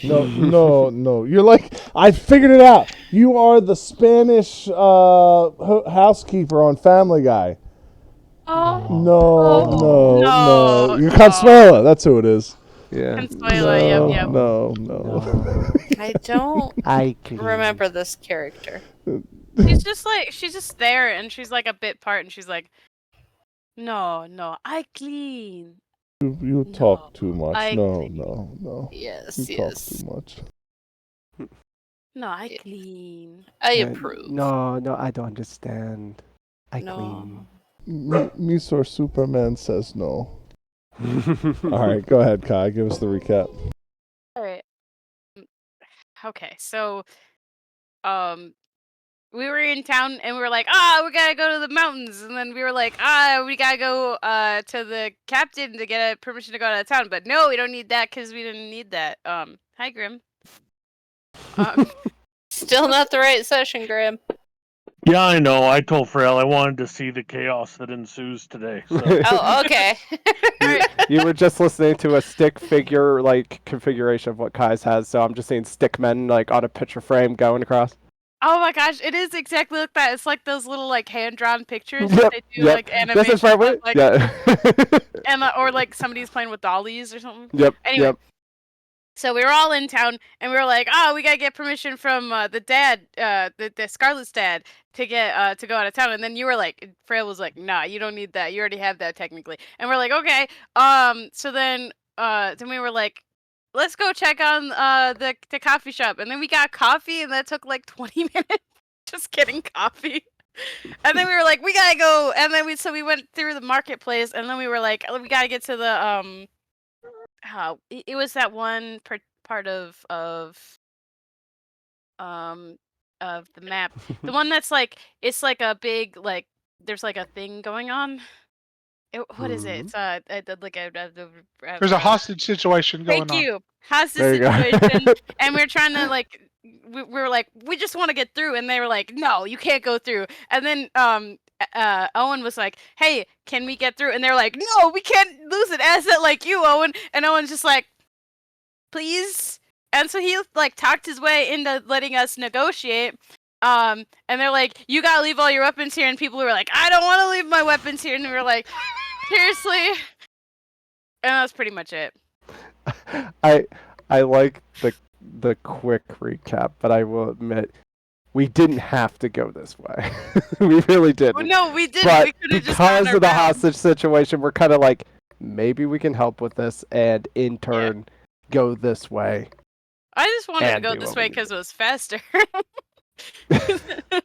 No. You're like, I figured it out. You are the Spanish housekeeper on Family Guy. Oh. No. You're Consuela. That's who it is. Yeah. Consuela, yep. No. I don't I remember this character. She's just there, and she's like a bit part, and she's like, no, I clean. You talk too much. No. Yes, You talk too much. No, I clean. I approve. No, I don't understand. I No. clean. Mr. Superman says no. All right, go ahead, Kai. Give us the recap. All right. Okay, so, we were in town, and we were like, we gotta go to the mountains. And then we were like, we gotta go to the captain to get a permission to go out of town. But no, we don't need that because we didn't need that. Hi, Grim. Still not the right session, Graham. Yeah, I know. I told Frail I wanted to see the chaos that ensues today. So. Oh, okay. You were just listening to a stick figure like configuration of what Kai's has, so I'm just seeing stick men like on a picture frame going across. Oh my gosh, it is exactly like that. It's like those little like hand-drawn pictures that they do like animation. This is right, like, yeah. and or like somebody's playing with dollies or something. Yep. Anyway. Yep. So we were all in town, and we were like, we gotta get permission from the dad, the Scarlet's dad, to get to go out of town. And then you were like, Frail was like, nah, you don't need that. You already have that technically. And we're like, okay. So then we were like, let's go check on the coffee shop. And then we got coffee, and that took like 20 minutes just getting coffee. And then we were like, we gotta go. And then we went through the marketplace, and then we were like, we gotta get to the it was that one part of the map, the one that's like, it's like a big, like, there's like a thing going on. What is it? It's there's a hostage situation going on. Thank you. Hostage situation. And we're trying to like, we were like, we just want to get through, and they were like, no, you can't go through. And then Owen was like, hey, can we get through? And they're like, no, we can't lose an asset like you, Owen. And Owen's just like, please. And so he like talked his way into letting us negotiate. And they're like, you gotta leave all your weapons here. And people were like, I don't want to leave my weapons here. And we were like, seriously? And that's pretty much it. I like the quick recap, but I will admit we didn't have to go this way. We really didn't. Well, no, we didn't. But we could have just because gone of the around. hostage situation, we're kind of like, maybe we can help with this, and in turn, go this way. I just wanted to go do this what way we because it was faster.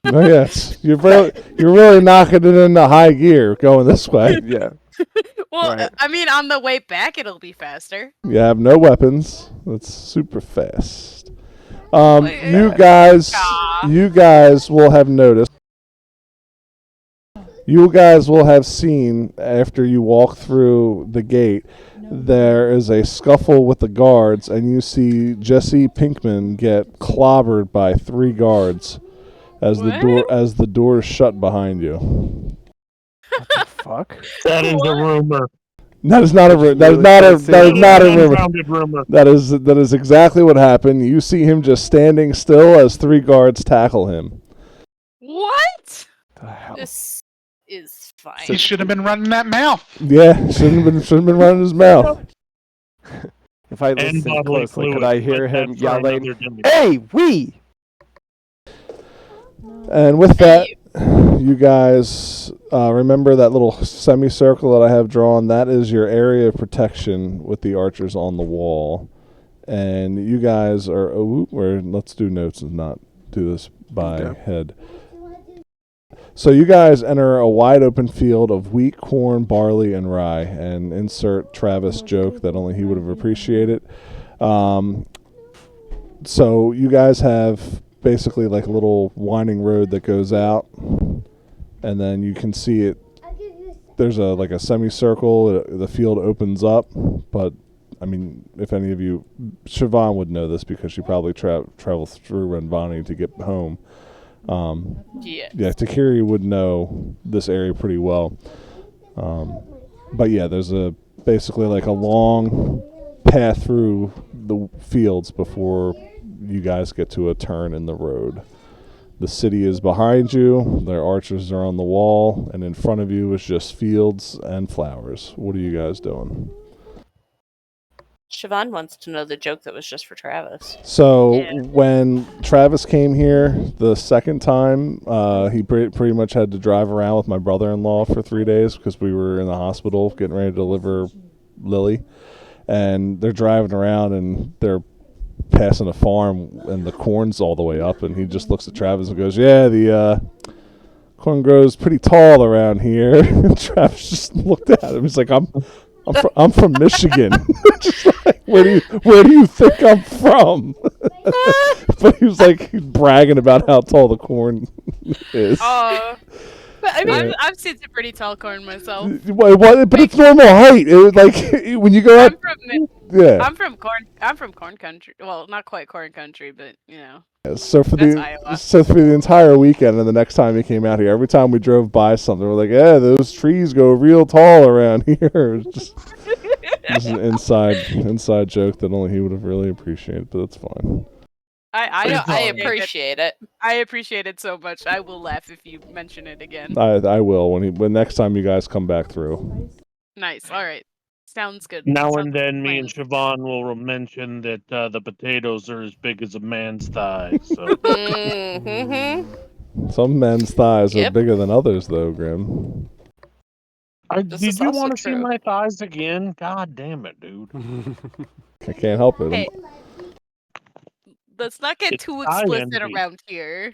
Oh yes, you're really knocking it into high gear going this way. Yeah. Well, Right. I mean, on the way back, it'll be faster. You have no weapons. That's super fast. You guys will have noticed. You guys will have seen after you walk through the gate, there is a scuffle with the guards, and you see Jesse Pinkman get clobbered by 3 guards as the door is shut behind you. What the fuck? That is a rumor. That is not a rumor. That is not a rumor. Unfounded rumor. That is exactly what happened. You see him just standing still as 3 guards tackle him. What? The hell? This is fine. He should have been running that mouth. Yeah, shouldn't have been running his mouth. If I listen bodily closely, could fluid, I hear but him that's for yelling, another dimmy. "Hey, we!" And with that, you guys remember that little semicircle that I have drawn? That is your area of protection with the archers on the wall. And you guys are... let's do notes and not do this by head. So you guys enter a wide open field of wheat, corn, barley, and rye. And insert Travis joke that only he would have appreciated. So you guys have basically like a little winding road that goes out, and then you can see it. There's a semicircle. The field opens up, but I mean, if any of you, Siobhan would know this because she probably travels through Renvani to get home. Yeah, Takiri would know this area pretty well. But yeah, there's basically like a long path through the fields before you guys get to a turn in the road. The city is behind you, their archers are on the wall, and in front of you is just fields and flowers. What are you guys doing? Siobhan wants to know the joke that was just for Travis. So Yeah. when Travis came here the second time, he pretty much had to drive around with my brother-in-law for 3 days because we were in the hospital getting ready to deliver Lily. And they're driving around and they're passing a farm and the corn's all the way up, and he just looks at Travis and goes, "Yeah, the corn grows pretty tall around here." And Travis just looked at him. He's like, I'm from Michigan." Just like, where do you think I'm from? But he was like bragging about how tall the corn is. Oh, But I mean, Yeah. I've seen some pretty tall corn myself. But it's normal height. It was like when you go up. Yeah. I'm from corn country. Well, not quite corn country, but you know. So for That's Iowa. for the entire weekend and the next time he came out here, every time we drove by something, we're like, "Yeah, those trees go real tall around here." It's just an inside joke that only he would have really appreciated, but that's fine. I appreciate it. I appreciate it so much. I will laugh if you mention it again. I will when next time you guys come back through. Nice. All right. Sounds good. Now Sounds and then, me like and a plan. Siobhan will mention that the potatoes are as big as a man's thigh. So Mm-hmm. Some men's thighs are Yep. bigger than others, though, Grim. This did is you also want to see true. my thighs again? God damn it, dude! I can't help it. Hey, let's not get It's too eye explicit envy. around here.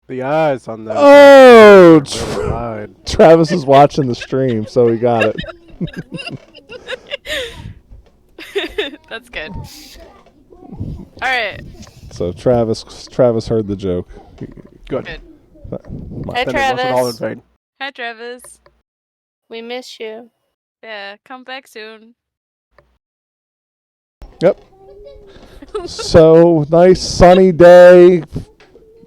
The eyes on those. Oh, are really wide. Travis is watching the stream, so he got it. That's good. All right. So Travis heard the joke. Good. Good. Hey, Then it wasn't all in Travis. vain. Hi, Travis. We miss you. Yeah, come back soon. Yep. So nice sunny day.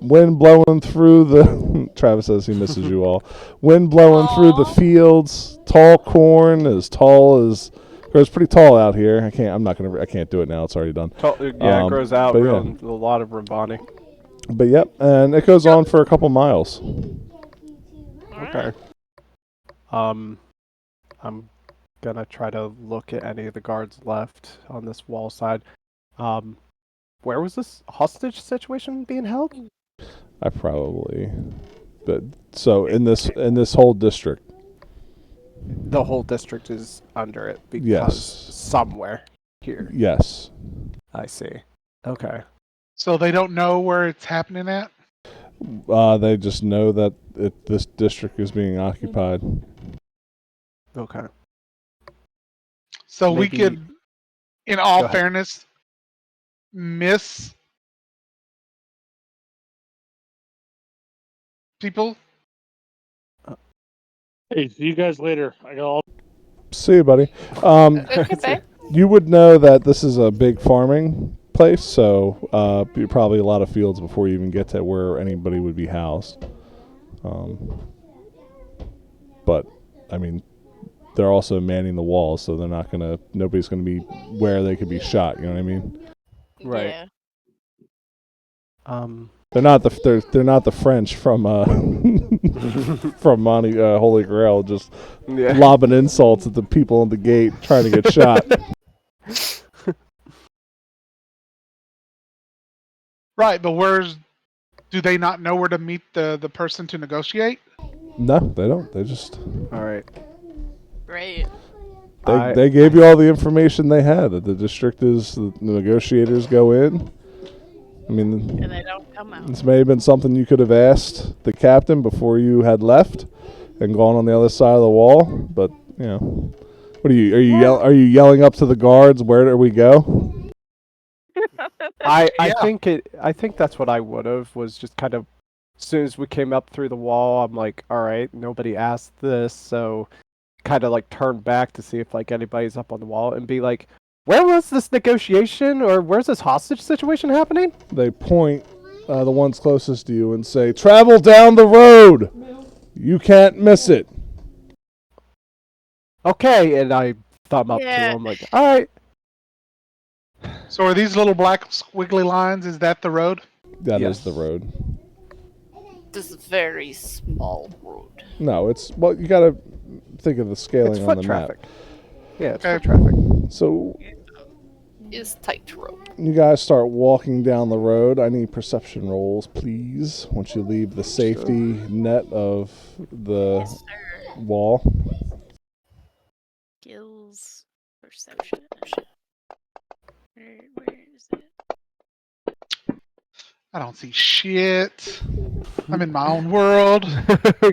Wind blowing through the. Travis says he misses you all. Wind blowing through the Aw. fields. Tall corn, as tall as. Grows pretty tall out here. I can't do it now. It's already done. It grows out but real, yeah. a lot of Rambani. But yep, and it goes on for a couple miles. Okay. I'm gonna try to look at any of the guards left on this wall side. Where was this hostage situation being held? I probably. But so in this whole district. The whole district is under it because Yes. somewhere here. Yes. I see. Okay. So they don't know where it's happening at? They just know that this district is being occupied. Okay. So we Maybe- could, in all Go ahead. fairness, miss people? Hey, see you guys later. I got all. See you, buddy. Okay, babe. You would know that this is a big farming place, so probably a lot of fields before you even get to where anybody would be housed. But I mean, they're also manning the walls, so they're not gonna. Nobody's gonna be where they could be shot. You know what I mean? Right. Yeah. They're not the French from from Holy Grail, just Yeah. lobbing insults at the people on the gate trying to get shot. Right, but do they not know where to meet the person to negotiate? No, they don't. They just All right. Right. they gave you all the information they had. That the district is the negotiators go in. I mean, And they don't come out. this may have been something you could have asked the captain before you had left and gone on the other side of the wall. But you know, what are you yelling up to the guards? Where do we go? I Yeah. think that's what I would have, was just kind of, as soon as we came up through the wall, I'm like, all right, nobody asked this, so kind of like turn back to see if like anybody's up on the wall and be like, where was this negotiation, or where's this hostage situation happening? They point the ones closest to you and say, "Travel down the road. You can't miss it." Okay, and I thumb up to Yeah. him like, all right. So are these little black squiggly lines? Is that the road? That is Yes. the road. This is a very small road. No, it's well. You gotta think of the It's scaling on foot the traffic. map. Yeah, it's Okay. foot traffic. So Is tight road. you guys start walking down the road. I need perception rolls, please. Once you leave the safety net of the wall. Skills, perception. Where is it? I don't see shit. I'm in my own world.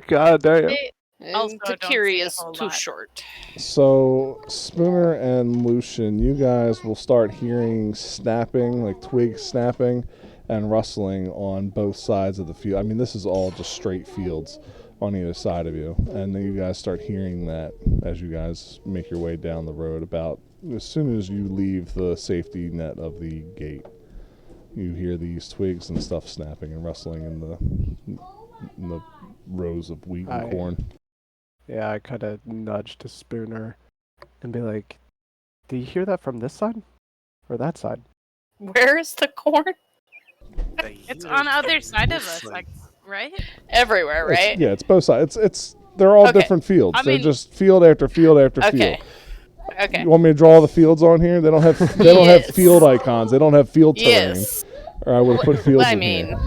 God damn. Also, And don't Takiri see a is whole too lot. short. So Spooner and Lucian, you guys will start hearing snapping, like twigs snapping, and rustling on both sides of the field. I mean, this is all just straight fields on either side of you, and then you guys start hearing that as you guys make your way down the road. About as soon as you leave the safety net of the gate, you hear these twigs and stuff snapping and rustling in the rows of wheat and corn. Yeah, I kind of nudge to Spooner and be like, "Do you hear that from this side or that side?" Where is the corn? It's on the other side of us, like, right? Everywhere, right? It's both sides. They're all Okay. different fields. I They're mean- just field after field after field. Okay. Okay. You want me to draw the fields on here? They don't have Yes. field icons. They don't have field terrain. Yes. Or I would have put fields I in mean, here.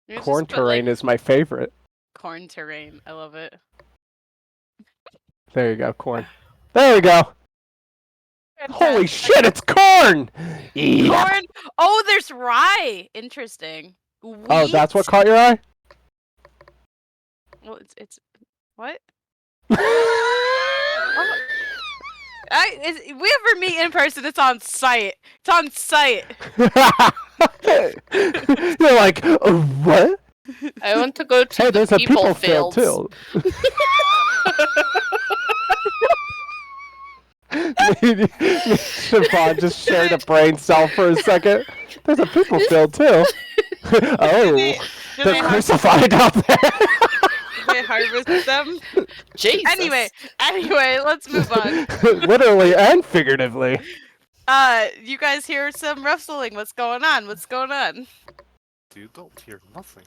You just Corn put, terrain like, is my favorite. corn terrain. I love it. There you go, corn. There you go. Holy shit, it's corn! Yeah. Corn. Oh, there's rye. Interesting. Oh, that's what Wheat? caught your eye? Well, it's what? You're If we ever meet in person, it's on site. It's on site. like, oh, what? I want to go to Hey, the there's a people fields. field too. Siobhan just shared a brain cell for a second. There's a people field too. Oh, Do they're crucified out there. they harvest them? Jesus. Anyway, let's move on. Literally and figuratively. You guys hear some rustling. What's going on? What's going on? You don't hear nothing.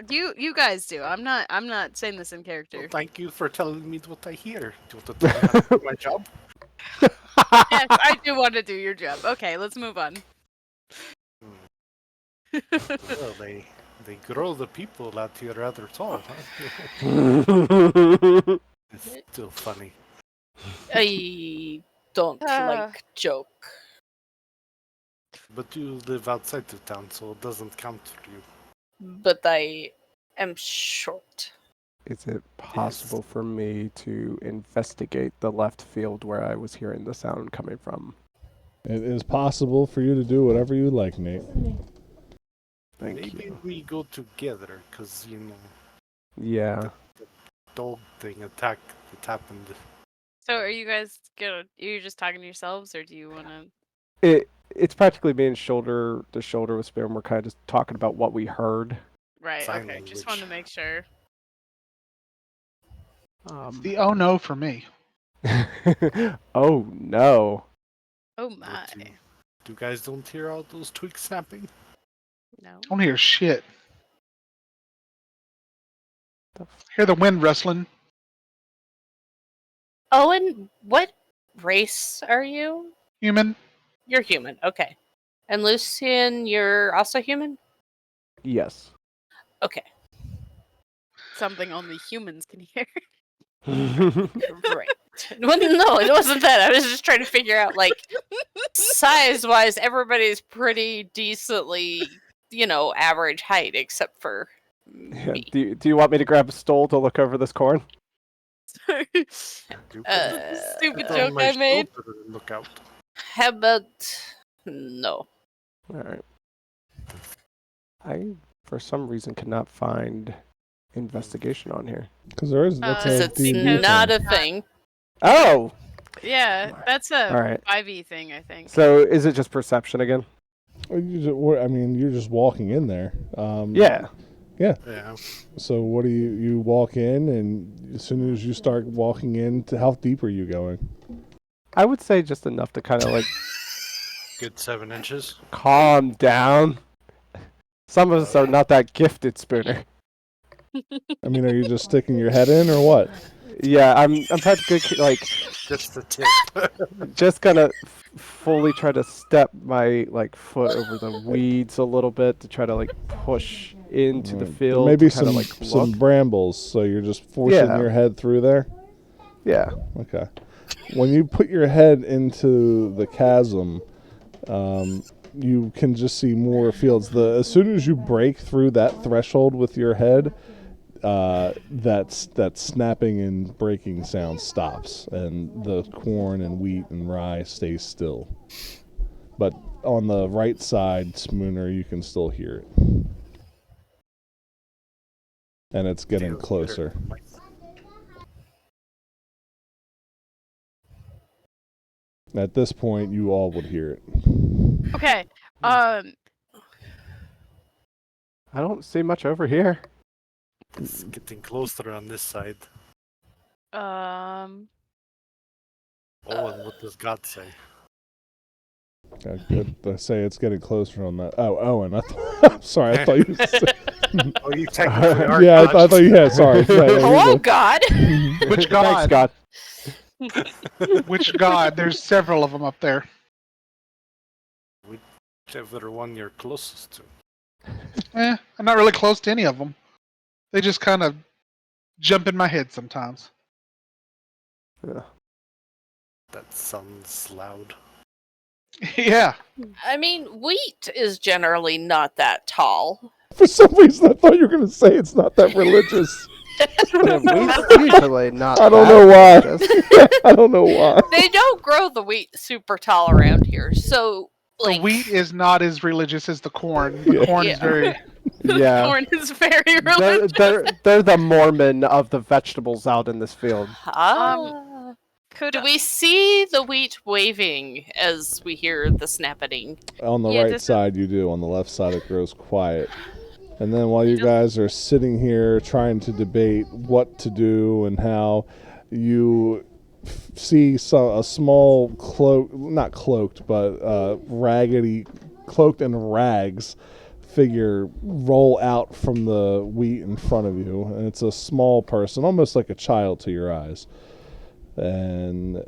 You guys do. I'm not saying this in character. Well, thank you for telling me what I hear. Do you want to tell me how to do my job? Yes, I do want to do your job. Okay, let's move on. Well, they grow the people out here rather tall, huh? It's still funny. I don't like joke. But you live outside the town, so it doesn't count for you. But I am short. Is it possible for me to investigate the left field where I was hearing the sound coming from? It is possible for you to do whatever you like, Nate. Thank Maybe you. we go together, because, you know, Yeah. dog thing attack that happened. So are you guys you're just talking to yourselves, or do you want to? It's practically being shoulder to shoulder with Spear, and we're kind of just talking about what we heard. Right. Sign Okay. Just language. wanted to make sure. The oh no for me. Oh no. Oh What my. you guys don't hear all those twigs snapping? No. I don't hear shit. The Hear the wind rustling. Owen, what race are you? Human. You're human, okay. And Lucian, you're also human? Yes. Okay. Something only humans can hear. Right. Well, no, it wasn't that. I was just trying to figure out, like, size-wise, everybody's pretty decently, average height, except for Yeah, me. do you want me to grab a stool to look over this corn? Sorry. You Stupid put on joke my I made. shoulder and look out. How about no? Alright. I, for some reason, cannot find investigation on here. Because there is that's Because a it's D&D not thing. a thing. Oh! Yeah, that's a Alright. 5e thing, I think. So, is it just perception again? Well, I mean, you're just walking in there. Yeah. Yeah. So what do you walk in, and as soon as you start walking in, how deep are you going? I would say just enough to kind of, like, good 7 inches. Calm down. Some of us are not that gifted, Spooner. I mean, are you just sticking your head in or what? Yeah, I'm practically like Just the tip. just gonna fully try to step my foot over the weeds a little bit to try to push into the There field. may be to kinda, some look. brambles, so you're just forcing Yeah. your head through there? Yeah. Okay. When you put your head into the chasm, you can just see more fields. As soon as you break through that threshold with your head, that snapping and breaking sound stops, and the corn and wheat and rye stays still. But on the right side, Spooner, you can still hear it, and it's getting closer. At this point, you all would hear it. Okay. I don't see much over here. It's getting closer on this side. Um. Oh, and what does God say? Okay, good. I say it's getting closer on that. Oh, Owen. I'm sorry. I thought you said... Oh, you technically are Yeah, I God. thought you had. Sorry. Hello, God. Which Thanks, god? God. Which god? There's several of them up there. Whichever one you're closest to. I'm not really close to any of them. They just kind of jump in my head sometimes. Yeah. That sounds loud. Yeah. I mean, wheat is generally not that tall. For some reason, I thought you were going to say it's not that religious. Yeah, we usually not. I don't that know why. religious. I don't know why. They don't grow the wheat super tall around here, so The wheat is not as religious as the corn. The corn is very... Yeah. Corn is very They're, religious. they're the Mormon of the vegetables out in this field. Could Do we see the wheat waving as we hear the snapping? On the Yeah, right just- side, you do. On the left side, it grows quiet. And then while you guys are sitting here trying to debate what to do and how, you see a small not cloaked, but raggedy, cloaked in rags figure roll out from the wheat in front of you. And it's a small person, almost like a child to your eyes. And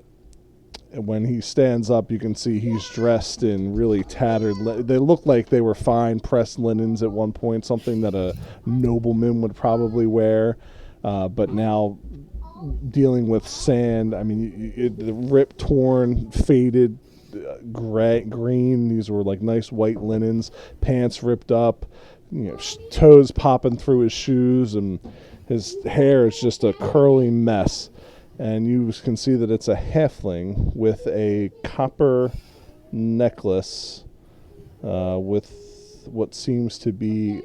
when he stands up, you can see he's dressed in really tattered... they look like they were fine pressed linens at one point, something that a nobleman would probably wear. But now dealing with sand, I mean, the ripped, torn, faded, green. These were like nice white linens, pants ripped up, toes popping through his shoes, and his hair is just a curly mess. And you can see that it's a halfling with a copper necklace with what seems to be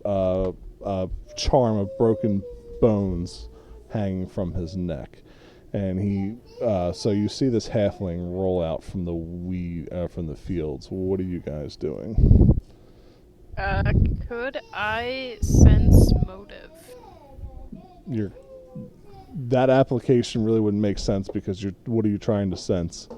a charm of broken bones hanging from his neck. And so you see this halfling roll out from the fields. What are you guys doing? Could I sense motive? That application really wouldn't make sense because what are you trying to sense?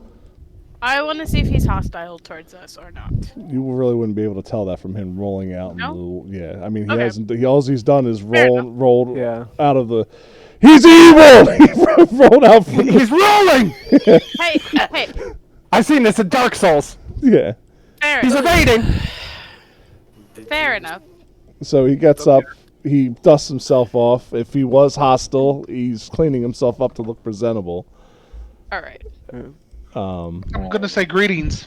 I want to see if he's hostile towards us or not. You really wouldn't be able to tell that from him rolling out. No? Yeah, I mean, he Okay. hasn't. All he's done is rolled Yeah. out of the. He's evil. He rolled out from. He's rolling! Hey, I've seen this in Dark Souls. Yeah. He's evading! fair enough. So he gets up. He dusts himself off. If he was hostile, he's cleaning himself up to look presentable. All right. I'm going to say greetings.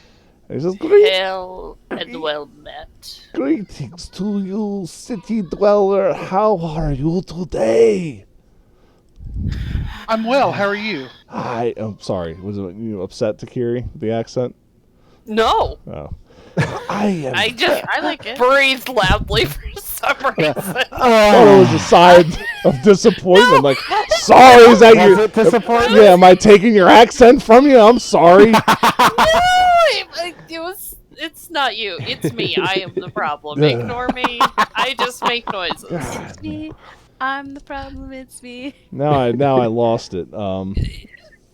He says, Hail and well met. "Greetings to you, city dweller. How are you today?" I'm well. How are you? I'm sorry. Was it you upset, Takiri? The accent? No, Oh. I am. I like it. breathed loudly for some reason. thought it was a sign of disappointment. Like, sorry, is that Was your it disappointment? Yeah, am I taking your accent from you? I'm sorry. No, it's not you. It's me. I am the problem. Ignore me. I just make noises. It's me. I'm the problem. It's me. Now I lost it.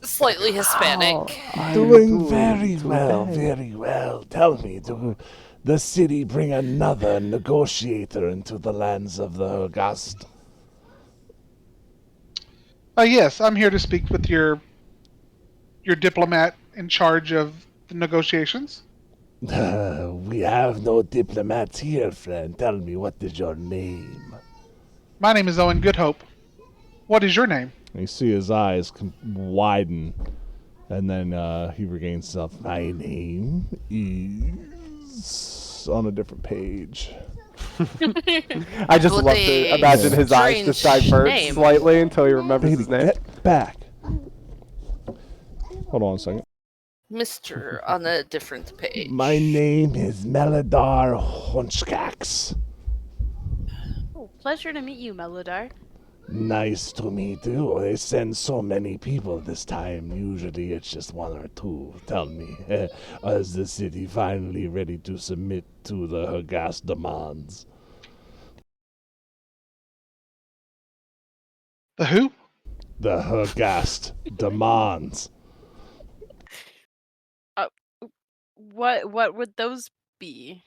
slightly Hispanic. Doing very well, very well. Tell me, do the city bring another negotiator into the lands of the August? Yes, I'm here to speak with your diplomat in charge of the negotiations. We have no diplomats here, friend. Tell me, what is your name? My name is Owen Goodhope. What is your name? You see his eyes widen, and then he regains himself. My name is on a different page. I just With love a to imagine his eyes just strange diverge name. slightly until he remembers Baby, his name. get back. Hold on a second. Mr. on a different page. My name is Melodar Honchkax. Oh, pleasure to meet you, Melodar. Nice to meet you. They send so many people this time. Usually it's just one or two. Tell me, is the city finally ready to submit to the Hagas demands? The who? The Hagast demands. What would those be?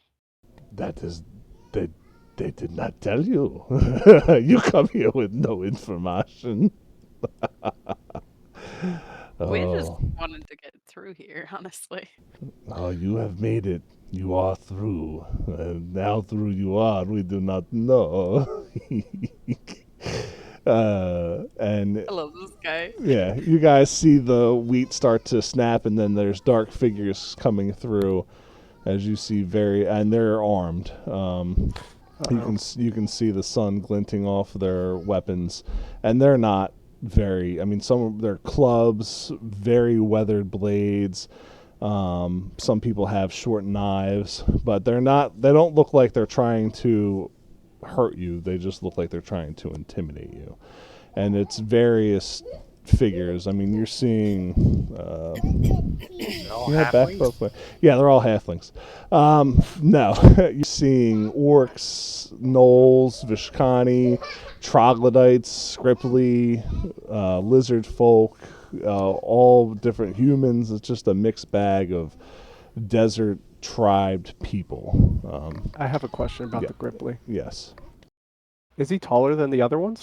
That is, they did not tell you. You come here with no information. We just Oh. wanted to get through here, honestly. Oh, you have made it. You are through. And now through you are, we do not know. And I love this guy. yeah, you guys see the wheat start to snap, and then there's dark figures coming through, as you see and they're armed. You can see the sun glinting off their weapons, and they're not very. I mean, some of their clubs, very weathered blades. Some people have short knives, but they're not. They don't look like they're trying to hurt you. They just look like they're trying to intimidate you. And it's various figures. I mean, you're seeing. All halflings? Yeah, they're all halflings. No, you're seeing orcs, gnolls, Vishkani, troglodytes, Scriptly, lizard folk, all different humans. It's just a mixed bag of desert tribed people. I have a question about Yeah. the Gripply. Yes. Is he taller than the other ones?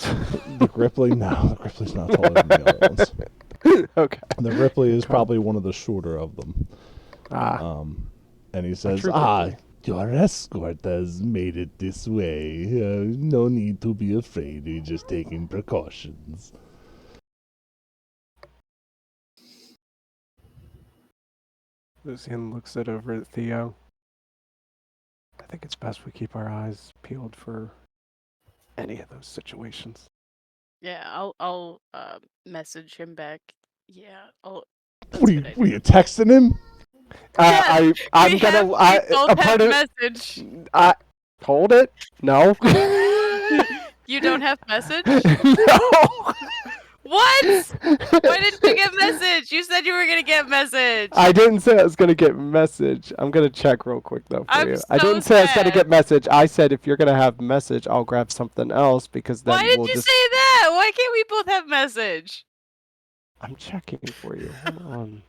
The Gripply? No, the Gripply's not taller than the other ones. Okay. The Gripply is probably one of the shorter of them. And he says, true Gripply. your escort has made it this way. No need to be afraid. We're just taking precautions. Lucian looks it over at Theo. I think it's best we keep our eyes peeled for any of those situations. Yeah, I'll message him back. Yeah, What are you texting him? I'm we gonna. both a part have of message. I hold it. No. You don't have message? No. What? Why didn't you get message? You said you were gonna get message. I didn't say I was gonna get message. I'm gonna check real quick though for you. I so didn't say I was gonna sad. get message. I said if you're gonna have message, I'll grab something else because then Why did we'll you just. say that? Why can't we both have message? I'm checking for you. Hold on.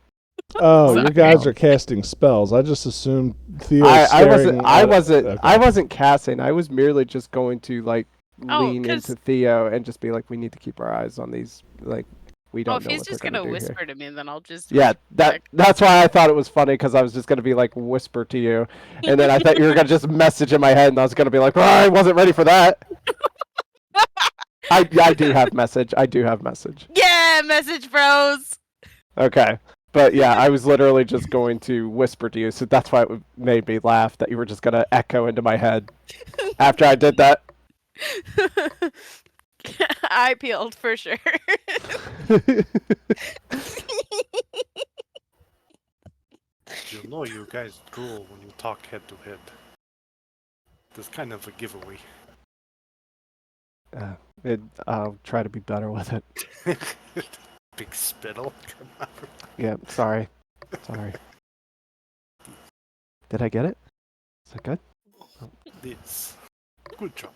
Oh, you guys are casting spells. I just assumed Theo. I wasn't casting. I was merely just going to like lean 'cause- into Theo and just be like, we need to keep our eyes on these. Like, we don't if know he's what just they're gonna do whisper here. to me, then I'll just. Yeah, back. that's why I thought it was funny because I was just gonna be like whisper to you, and then I thought you were gonna just message in my head, and I was gonna be like, oh, I wasn't ready for that. I do have message. I do have message. Yeah, message bros. Okay. But yeah, I was literally just going to whisper to you, so that's why it made me laugh that you were just gonna echo into my head after I did that. I peeled for sure. You know you guys drool when you talk head to head. That's kind of a giveaway. I'll try to be better with it. Big spittle. Come on. Yeah, sorry. Did I get it? Is that good? It's good job.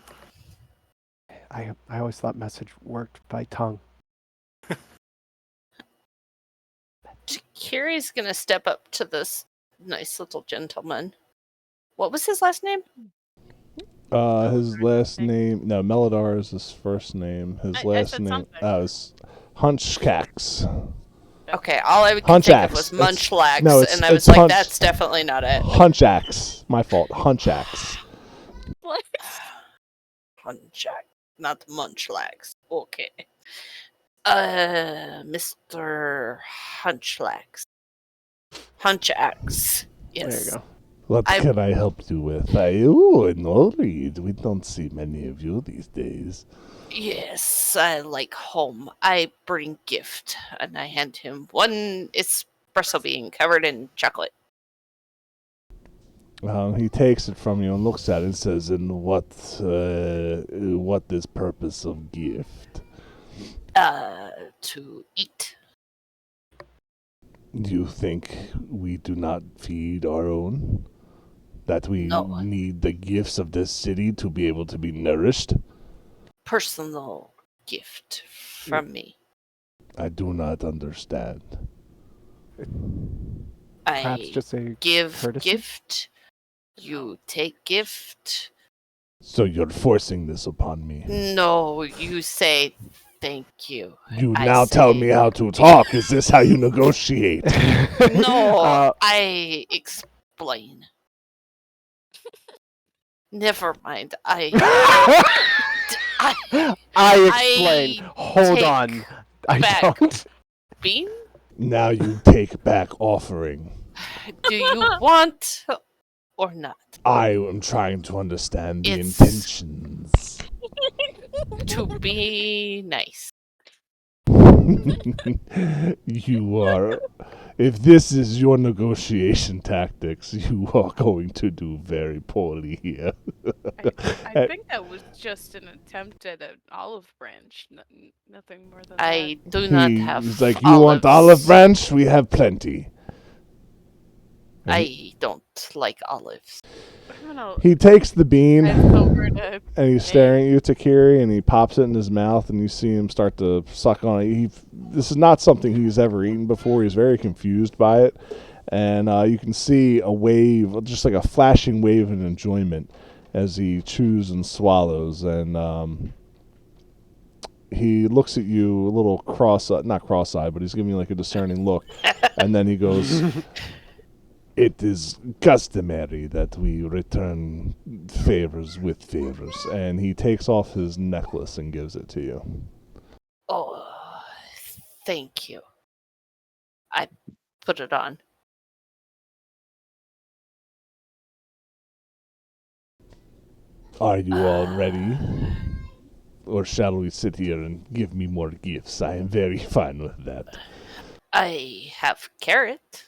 I always thought message worked by tongue. Kiri's gonna step up to this nice little gentleman. What was his last name? His last name, no, Melodar is his first name. His I last said name, something. is Hunchcax. Okay, all I could think Hunchax. of was It's- Munchlax, no, it's- and I was it's like, Hunch- that's definitely not it. Hunchax. My fault. Hunchax. What? Hunchak, not Munchlax. Okay. Mr. Hunchlax. Hunchax. Yes. There you go. What I- can I help you with? An Oread. We don't see many of you these days. Yes, I like home. I bring gift, and I hand him one espresso bean covered in chocolate. He takes it from you and looks at it and says, "And what is purpose of gift? To eat. Do you think we do not feed our own? That we No. need the gifts of this city to be able to be nourished? Personal gift from me. I do not understand." Perhaps I just a give courtesy? gift. You take gift. So you're forcing this upon me. No, you say thank you. You I now tell say- me how to talk. Is this how you negotiate? No, I explain. Never mind. I explain. Hold take on. I back. don't. bean? Now you take back offering. Do you want or not? I am trying to understand the It's- intentions. To be nice. You are. If this is your negotiation tactics, you are going to do very poorly here. I think that was just an attempt at an olive branch. Nothing more than I do not have He's like, "You want olive olives. branch? We have plenty." I don't like olives. that. I'm gonna He takes the bean head over to and he's staring at you, Takiri, and he pops it in his mouth, and you see him start to suck on it. This is not something he's ever eaten before. He's very confused by it, and you can see a wave, just like a flashing wave of enjoyment, as he chews and swallows, and he looks at you a little not cross-eyed, but he's giving you like a discerning look, and then he goes, "It is customary that we return favors with favors," and he takes off his necklace and gives it to you. Oh, thank you. I put it on. Are you all ready? Or shall we sit here and give me more gifts? I am very fine with that. I have carrot.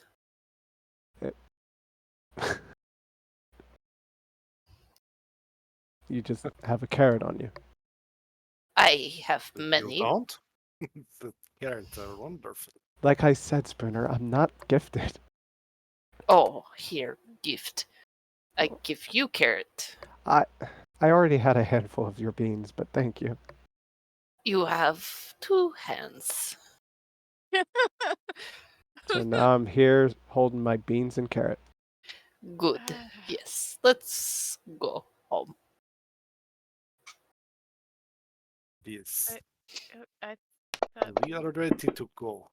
You just have a carrot on you. I have You many. don't? The carrots are wonderful. Like I said, Spooner, I'm not gifted. Oh, here, gift. I give you carrot. I already had a handful of your beans, but thank you. You have 2 hands. So now I'm here holding my beans and carrot. Good. Yes. Let's go home. Yes. I We are ready to go.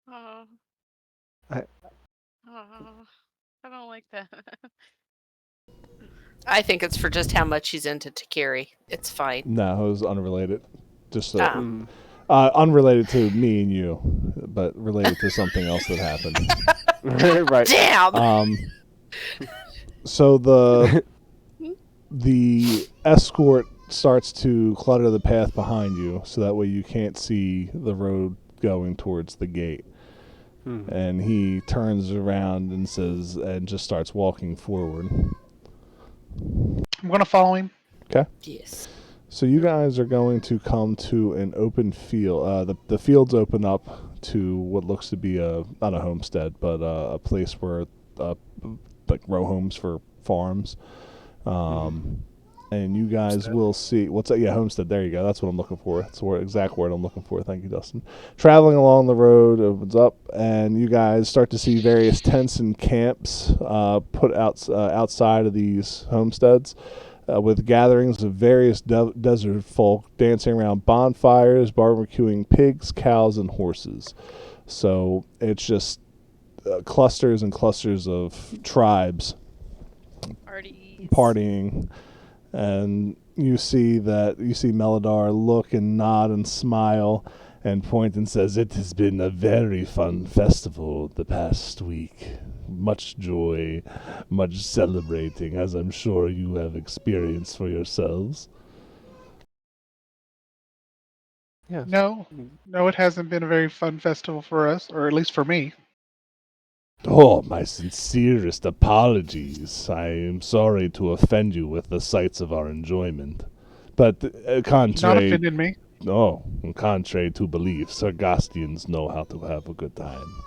Oh. I- Oh, I don't like that. I think it's for just how much he's into Takiri. It's fine. No, it was unrelated. Just so, Mm. unrelated to me and you, but related to something else that happened. Right. Damn! So the escort starts to clutter the path behind you, so that way you can't see the road going towards the gate. Hmm. And he turns around and says, and just starts walking forward. I'm gonna follow him. Yes. So you guys are going to come to an open field. The fields open up to what looks to be not a homestead, but a place where like row homes for farms. And you guys Homestead. will see what's that? Yeah, Homestead. There you go. That's what I'm looking for. That's the exact word I'm looking for. Thank you, Dustin. Traveling along the road opens up, and you guys start to see various tents and camps put out outside of these homesteads, with gatherings of various desert folk dancing around bonfires, barbecuing pigs, cows, and horses. So it's just clusters and clusters of tribes Parties. partying, and you see Melodar look and nod and smile and point and says, "It has been a very fun festival the past week. Much joy, much celebrating, as I'm sure you have experienced for yourselves." Yeah. No, it hasn't been a very fun festival for us, or at least for me. Oh, my sincerest apologies. I am sorry to offend you with the sights of our enjoyment. But Not contrary offended me. contrary to belief, Sargastians know how to have a good time.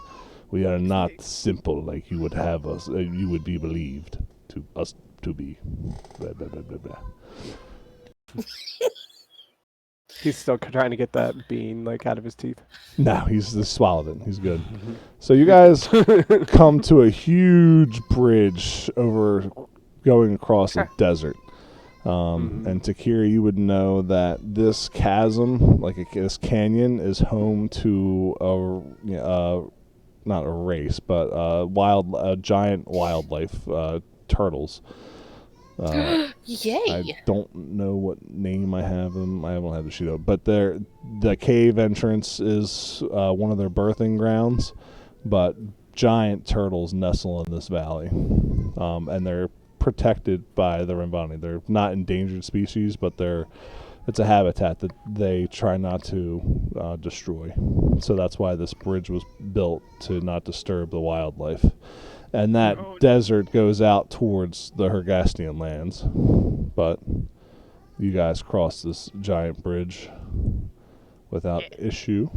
We are not simple like you would have us. You would be believed to us to be. Blah, blah, blah, blah, blah. He's still trying to get that bean like out of his teeth. No, he's just swallowed it. He's good. So you guys come to a huge bridge going across a desert. And Takira, you would know that this chasm, this canyon, is home to not a race, but giant wildlife turtles. Yay! I don't know what name I have them. I haven't had the sheet up, but the cave entrance is one of their birthing grounds. But giant turtles nestle in this valley, and they're protected by the Rambani. They're not endangered species, but it's a habitat that they try not to destroy. So that's why this bridge was built, to not disturb the wildlife. And that desert goes out towards the Hergastian lands. But you guys cross this giant bridge without issue.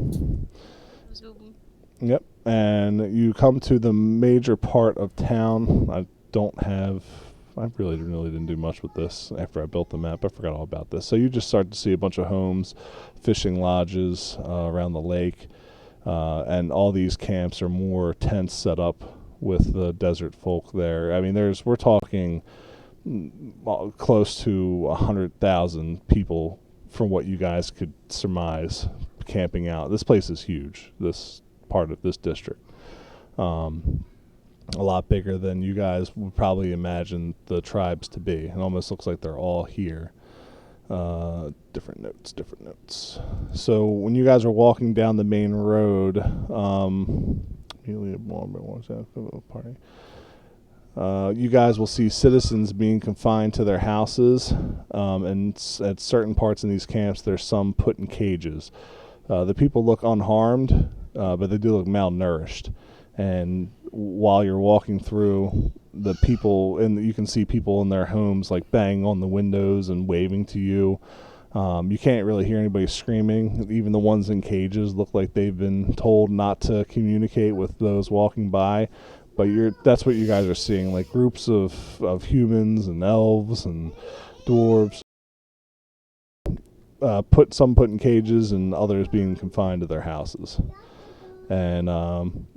Zoom. Yep. And you come to the major part of town. I really didn't do much with this after I built the map. I forgot all about this. So you just start to see a bunch of homes, fishing lodges around the lake. And all these camps are more tents set up with the desert folk there. I mean, we're talking close to 100,000 people from what you guys could surmise camping out. This place is huge, this part of this district. A lot bigger than you guys would probably imagine the tribes to be. It almost looks like they're all here. Different notes. So when you guys are walking down the main road, you guys will see citizens being confined to their houses, and at certain parts in these camps, there's some put in cages. The people look unharmed, but they do look malnourished. And while you're walking through, the people, and you can see people in their homes like banging on the windows and waving to you. You can't really hear anybody screaming. Even the ones in cages look like they've been told not to communicate with those walking by. But that's what you guys are seeing, like groups of humans and elves and dwarves, put in cages and others being confined to their houses. And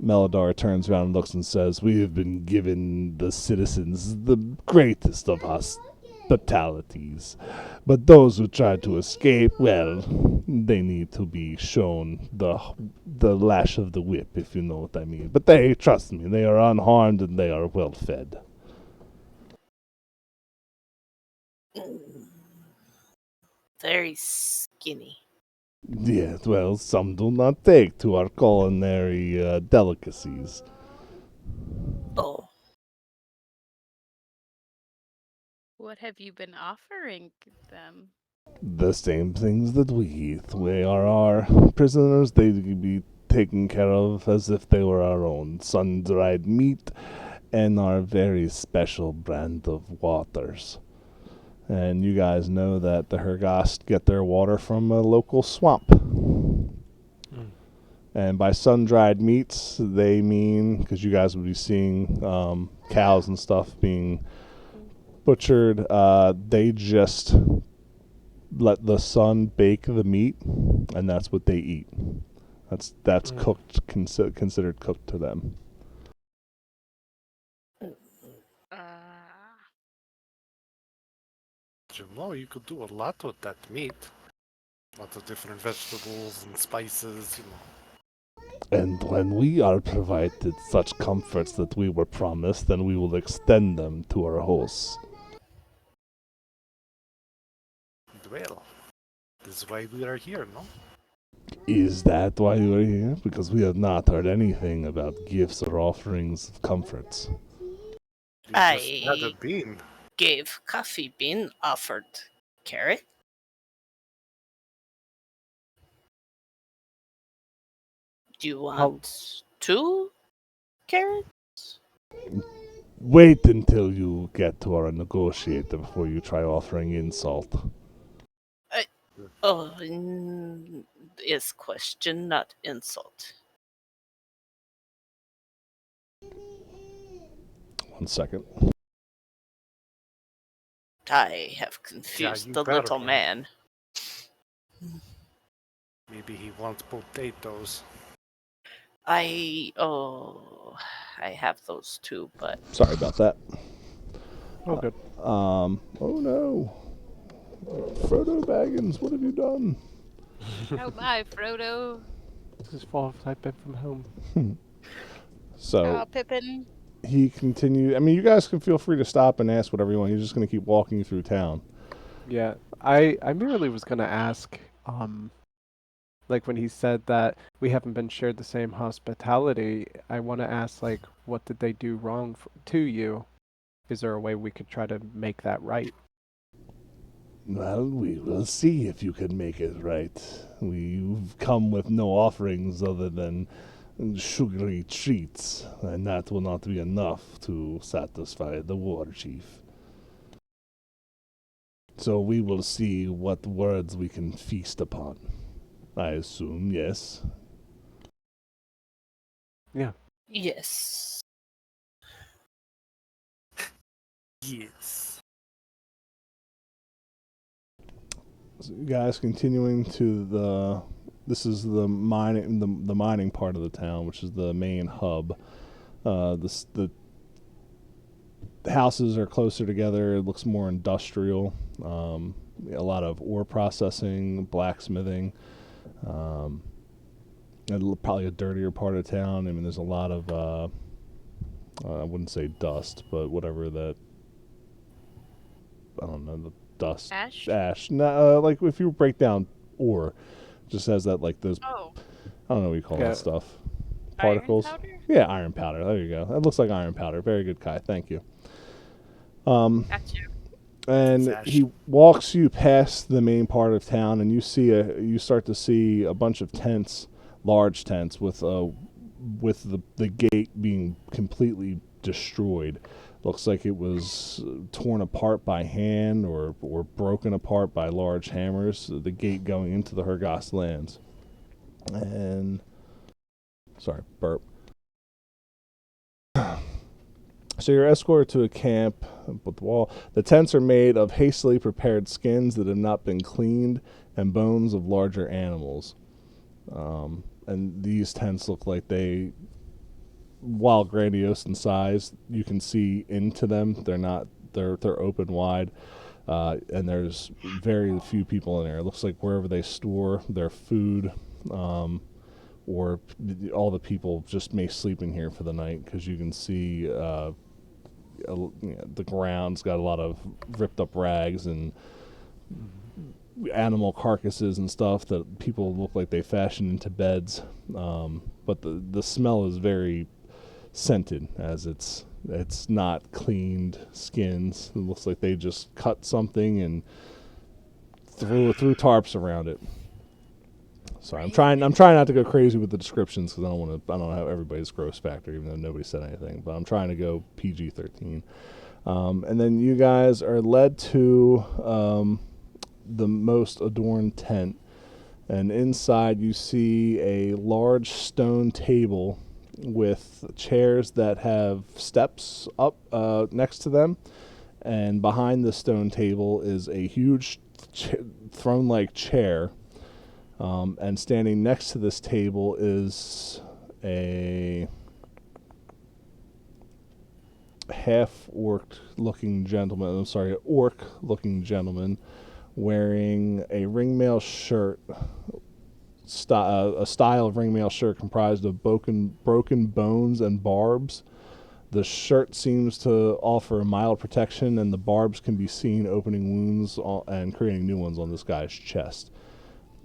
Melodar turns around and looks and says, "We have been given the citizens the greatest of hospitalities. But those who try to escape, well, they need to be shown the lash of the whip, if you know what I mean. But trust me, they are unharmed and they are well fed." Very skinny. Yes, well, some do not take to our culinary delicacies. Oh. What have you been offering them? The same things that we eat. We are our prisoners. They be taken care of as if they were our own. Sun-dried meat and our very special brand of waters. And you guys know that the Hergast get their water from a local swamp. And by sun-dried meats, they mean, because you guys would be seeing cows and stuff being butchered. They just let the sun bake the meat, and that's what they eat. That's cooked, considered cooked to them. You know, you could do a lot with that meat. Lots of different vegetables and spices, you know. And when we are provided such comforts that we were promised, then we will extend them to our hosts. Well, this is why we are here, no? Is that why you are here? Because we have not heard anything about gifts or offerings of comforts. You just had a bean. Gave coffee bean, offered carrot. Do you want 2 carrots? Wait until you get to our negotiator before you try offering insult. Is question, not insult. 1 second. I have confused the little man. Maybe he wants potatoes. I have those too, but Sorry about that. Oh, good. Oh no. Frodo Baggins, what have you done? Oh my, Frodo. This is fall I've been from home. So Oh, Pippin. he continued. I mean, you guys can feel free to stop and ask whatever you want. He's just going to keep walking through town. Yeah, I merely was gonna ask, like when he said that we haven't been shared the same hospitality, I want to ask, like, what did they do wrong to you? Is there a way we could try to make that right? Well, we will see if you can make it right. We've come with no offerings other than sugary treats, and that will not be enough to satisfy the war chief. So we will see what words we can feast upon. I assume, yes. Yeah. yes. Yes. So you guys continuing to this is the mining the mining part of the town, which is the main hub. The houses are closer together. It looks more industrial. A lot of ore processing, blacksmithing. Probably a dirtier part of town. I mean, there's a lot of I wouldn't say dust, but whatever that. I don't know, the dust. Ash. No, like if you break down ore, just has that like those. Oh. I don't know what you call that stuff. Iron Particles. powder? Yeah, iron powder. There you go. That looks like iron powder. Very good, Kai. Thank you. Gotcha. And he walks you past the main part of town, and you start to see a bunch of tents, large tents with the gate being completely destroyed. Looks like it was torn apart by hand or broken apart by large hammers. The gate going into the Hergast lands. And sorry, burp. So you're escorted to a camp with the wall. The tents are made of hastily prepared skins that have not been cleaned and bones of larger animals. And these tents look like they, while grandiose in size, you can see into them. They're open wide, and there's very few people in there. It looks like wherever they store their food, or all the people just may sleep in here for the night, because you can see the ground's got a lot of ripped up rags and animal carcasses and stuff that people look like they fashioned into beds. But the smell is very scented, as it's not cleaned skins. It looks like they just cut something and threw tarps around it. Sorry, I'm trying not to go crazy with the descriptions, because I don't have everybody's gross factor, even though nobody said anything. But I'm trying to go PG-13. And then you guys are led to the most adorned tent, and inside you see a large stone table with chairs that have steps up next to them, And behind the stone table is a huge throne-like chair. And standing next to this table is a half-orc-looking gentleman. I'm sorry, an orc-looking gentleman wearing a ringmail shirt, a style of ringmail shirt comprised of broken bones and barbs. The shirt seems to offer mild protection, and the barbs can be seen opening wounds and creating new ones on this guy's chest.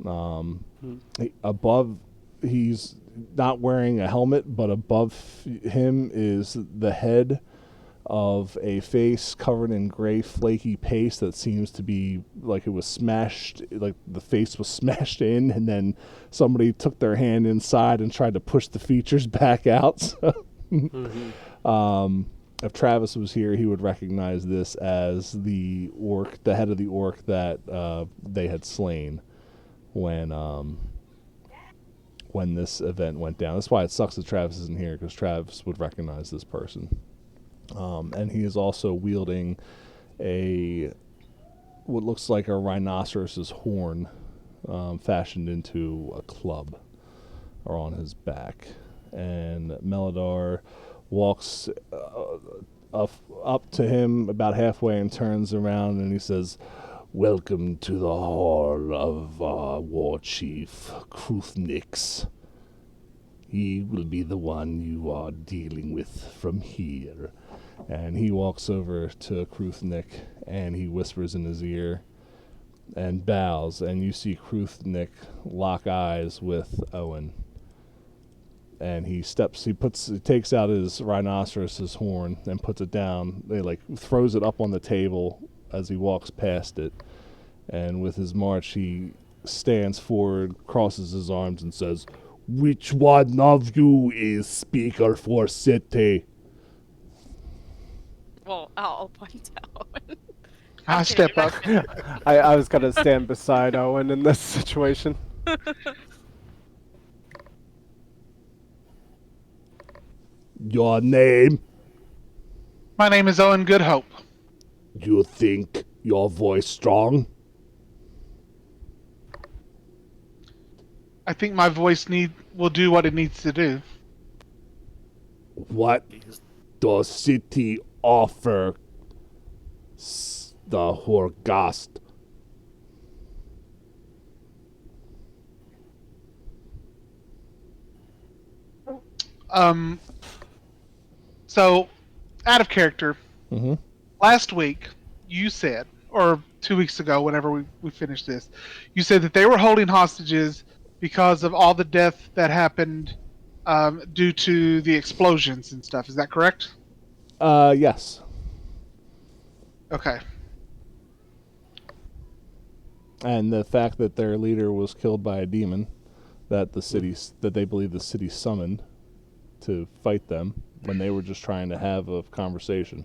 Above, he's not wearing a helmet, but above him is the head of a face covered in gray flaky paste that seems to be like it was smashed, like the face was smashed in, and then somebody took their hand inside and tried to push the features back out. So if Travis was here, he would recognize this as the head of the orc that they had slain when this event went down. That's why it sucks that Travis isn't here, because Travis would recognize this person. And he is also wielding what looks like a rhinoceros's horn, fashioned into a club, or on his back. And Melodar walks up to him about halfway and turns around, and he says, "Welcome to the hall of our war chief, Kruthnix. He will be the one you are dealing with from here." And he walks over to Kruthnix, and he whispers in his ear and bows, and you see Kruthnix lock eyes with Owen. And he takes out his rhinoceros's horn and puts it down. Throws it up on the table as he walks past it. And with his march, he stands forward, crosses his arms, and says, "Which one of you is speaker for city?" Well, I'll point out. I step up. I was going to stand beside Owen in this situation. Your name? My name is Owen Goodhope. You think your voice strong? I think my voice will do what it needs to do. What does city offer the Horgast? So, out of character, Mm-hmm. last week you said, or 2 weeks ago, whenever we finished this, you said that they were holding hostages because of all the death that happened due to the explosions and stuff. Is that correct? Yes. Okay. And the fact that their leader was killed by a demon that they believe the city summoned to fight them when they were just trying to have a conversation.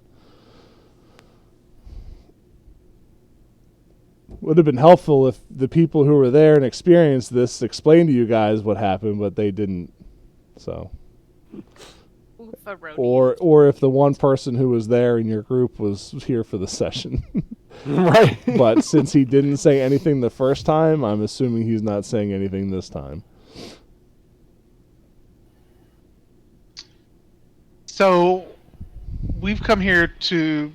Would have been helpful if the people who were there and experienced this explained to you guys what happened, but they didn't. So, or if the one person who was there in your group was here for the session. Right. But since he didn't say anything the first time, I'm assuming he's not saying anything this time. So, we've come here to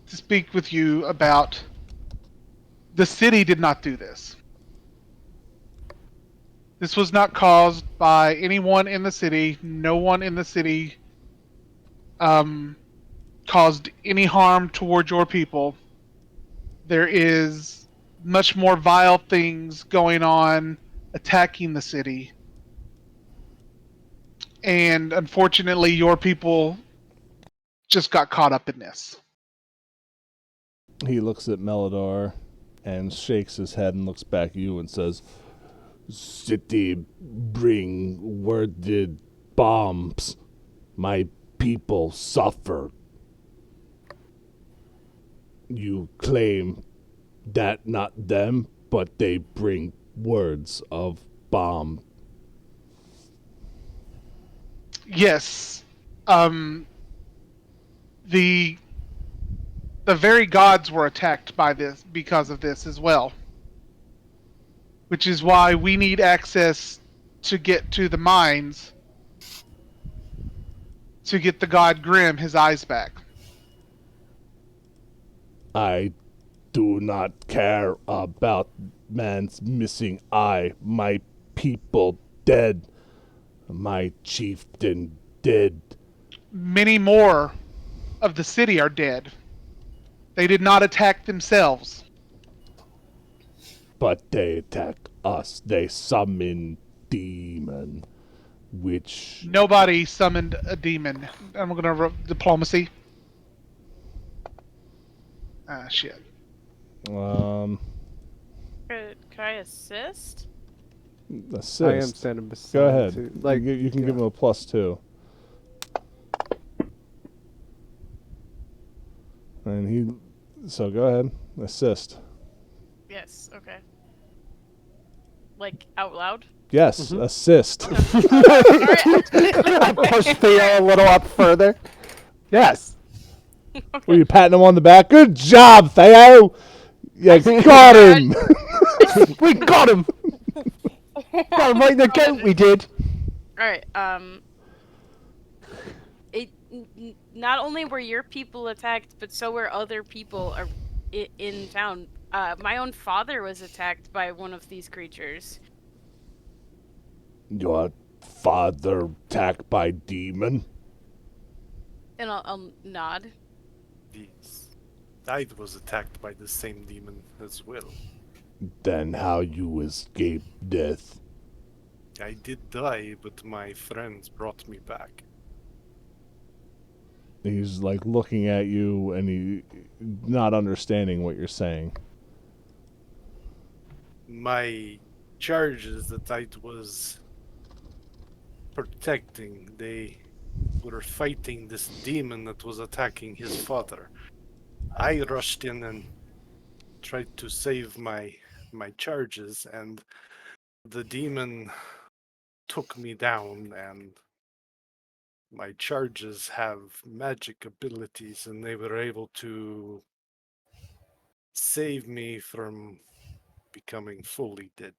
speak with you about the city did not do this. This was not caused by anyone in the city. No one in the city caused any harm toward your people. There is much more vile things going on attacking the city. And unfortunately, your people just got caught up in this. He looks at Melodar and shakes his head and looks back at you and says, "City bring worded bombs. My people suffer. You claim that not them, but they bring words of bomb." Yes. the very gods were attacked by this because of this as well. Which is why we need access to get to the mines to get the god Grim his eyes back. I do not care about man's missing eye. My people dead. My chieftain dead. Many more of the city are dead. They did not attack themselves. But they attack us. They summon demon, which Nobody summoned a demon. I'm gonna diplomacy. Ah, shit. Could I assist? assist. I am standing beside Go ahead. too. Like, you can give him a +2. And he. So go ahead. Assist. Yes. Okay. Like out loud. Yes, assist. I pushed Theo a little up further. Yes. Were you patting him on the back? Good job, Theo. You got him. We got him. Got him right in the goat. We did. All right. Not only were your people attacked, but so were other people in town. My own father was attacked by one of these creatures. Your father attacked by demon. And I'll nod. Yes. I was attacked by the same demon as well. Then how you escape death? I did die, but my friends brought me back. He's like looking at you and he not understanding what you're saying. My charges that I was protecting, they were fighting this demon that was attacking his father. I rushed in and tried to save my charges, and the demon took me down, and my charges have magic abilities, and they were able to save me from becoming fully dead.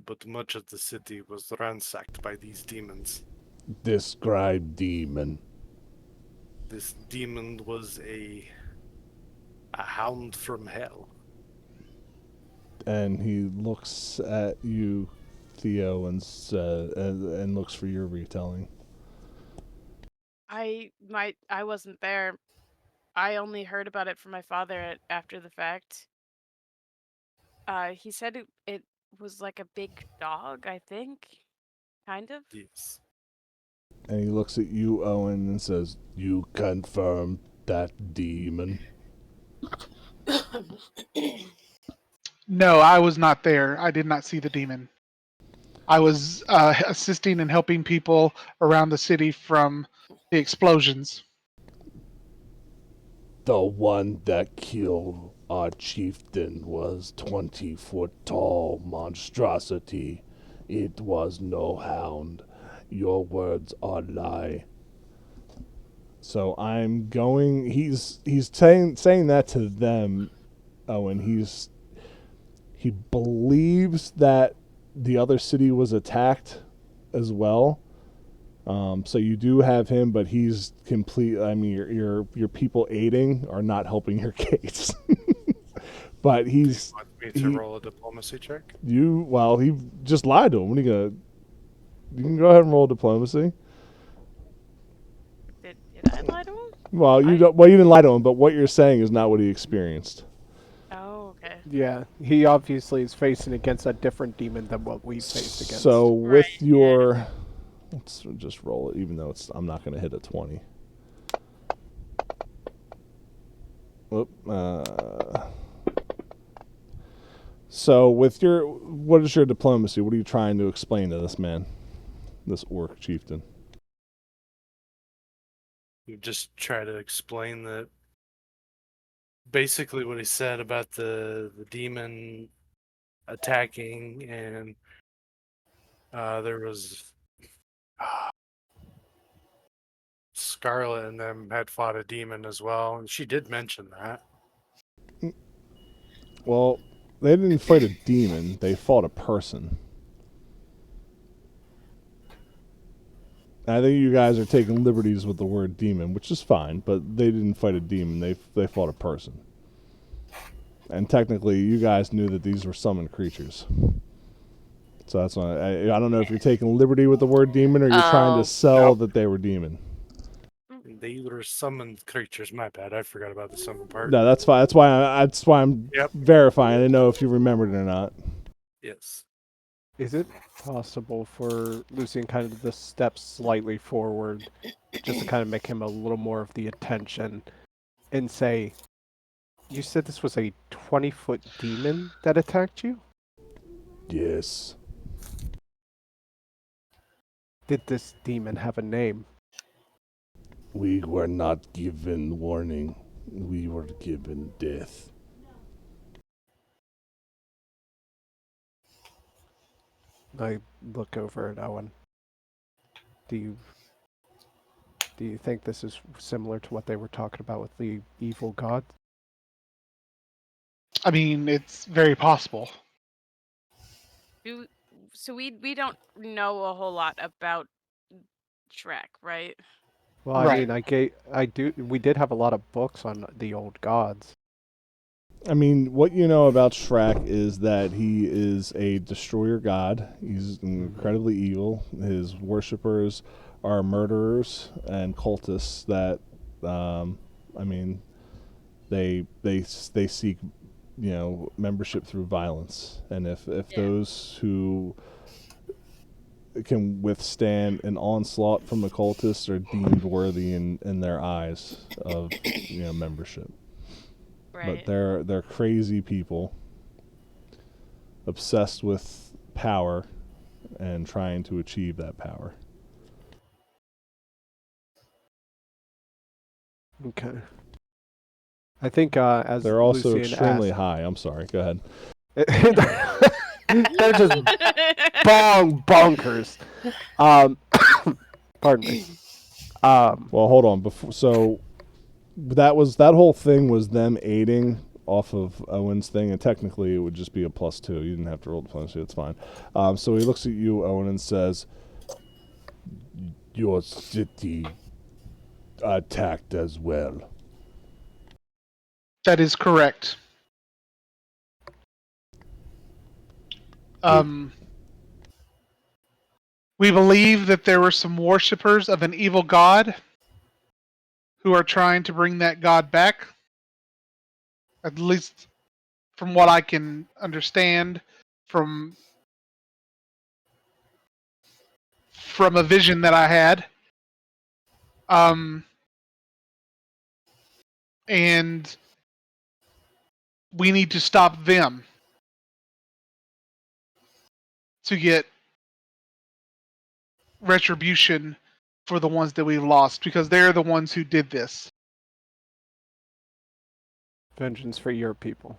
But much of the city was ransacked by these demons. Describe demon. This demon was a hound from hell. And he looks at you, Theo, and looks for your retelling. I wasn't there. I only heard about it from my father after the fact. He said it was like a big dog, I think. Kind of. Yes. And he looks at you, Owen, and says, "You confirm that demon." No, I was not there. I did not see the demon. I was assisting and helping people around the city from the explosions. The one that killed our chieftain was 20-foot tall monstrosity. It was no hound. Your words are lie. So I'm going. He's saying that to them. Oh, and he believes that the other city was attacked as well. So you do have him, but he's complete. I mean, your people aiding are not helping your case. But he's Want me to roll a diplomacy check? well, he just lied to him. What are you gonna? You can go ahead and roll diplomacy. Did I lie to him? Well, you didn't lie to him, but what you're saying is not what he experienced. Oh, okay. Yeah, he obviously is facing against a different demon than what we faced against. So with Right, your, let's just roll it, even though I'm not going to hit a 20. Whoop. So with what is your diplomacy? What are you trying to explain to this man, this orc chieftain? You just try to explain that basically what he said about the demon attacking, and there was Scarlet and them had fought a demon as well, and she did mention that. Well, they didn't fight a demon. They fought a person. I think you guys are taking liberties with the word demon, which is fine, but they didn't fight a demon. They fought a person. And technically, you guys knew that these were summoned creatures. So that's why I don't know if you're taking liberty with the word demon or you're trying to sell that they were demon. They were summoned creatures. My bad. I forgot about the summon part. No, that's fine. That's why I'm verifying. I didn't know if you remembered it or not. Yes. Is it possible for Lucian kind of to step slightly forward, just to kind of make him a little more of the attention, and say, "You said this was a 20-foot demon that attacked you? Yes. Did this demon have a name?" We were not given warning. We were given death. I look over at Owen. Do you think this is similar to what they were talking about with the evil god? I mean, it's very possible. So we don't know a whole lot about Shrek, right? Well, I Right. mean, we did have a lot of books on the old gods. I mean, what you know about Shrek is that he is a destroyer god. He's incredibly evil. His worshippers are murderers and cultists that, I mean, they seek, membership through violence. And if those who can withstand an onslaught from the cultists are deemed worthy in their eyes of, membership. Right. But they're crazy people, obsessed with power and trying to achieve that power. Okay. I think as They're also Lucian extremely asked, high. I'm sorry. Go ahead. they're just bonkers. Pardon me. Well, hold on. So that whole thing was them aiding off of Owen's thing, and technically it would just be a +2. You didn't have to roll the +2. It's fine. So he looks at you, Owen, and says, "Your city attacked as well." That is correct. We believe that there were some worshippers of an evil god who are trying to bring that god back. At least from what I can understand from a vision that I had. And we need to stop them to get retribution for the ones that we've lost, because they're the ones who did this. Vengeance for your people.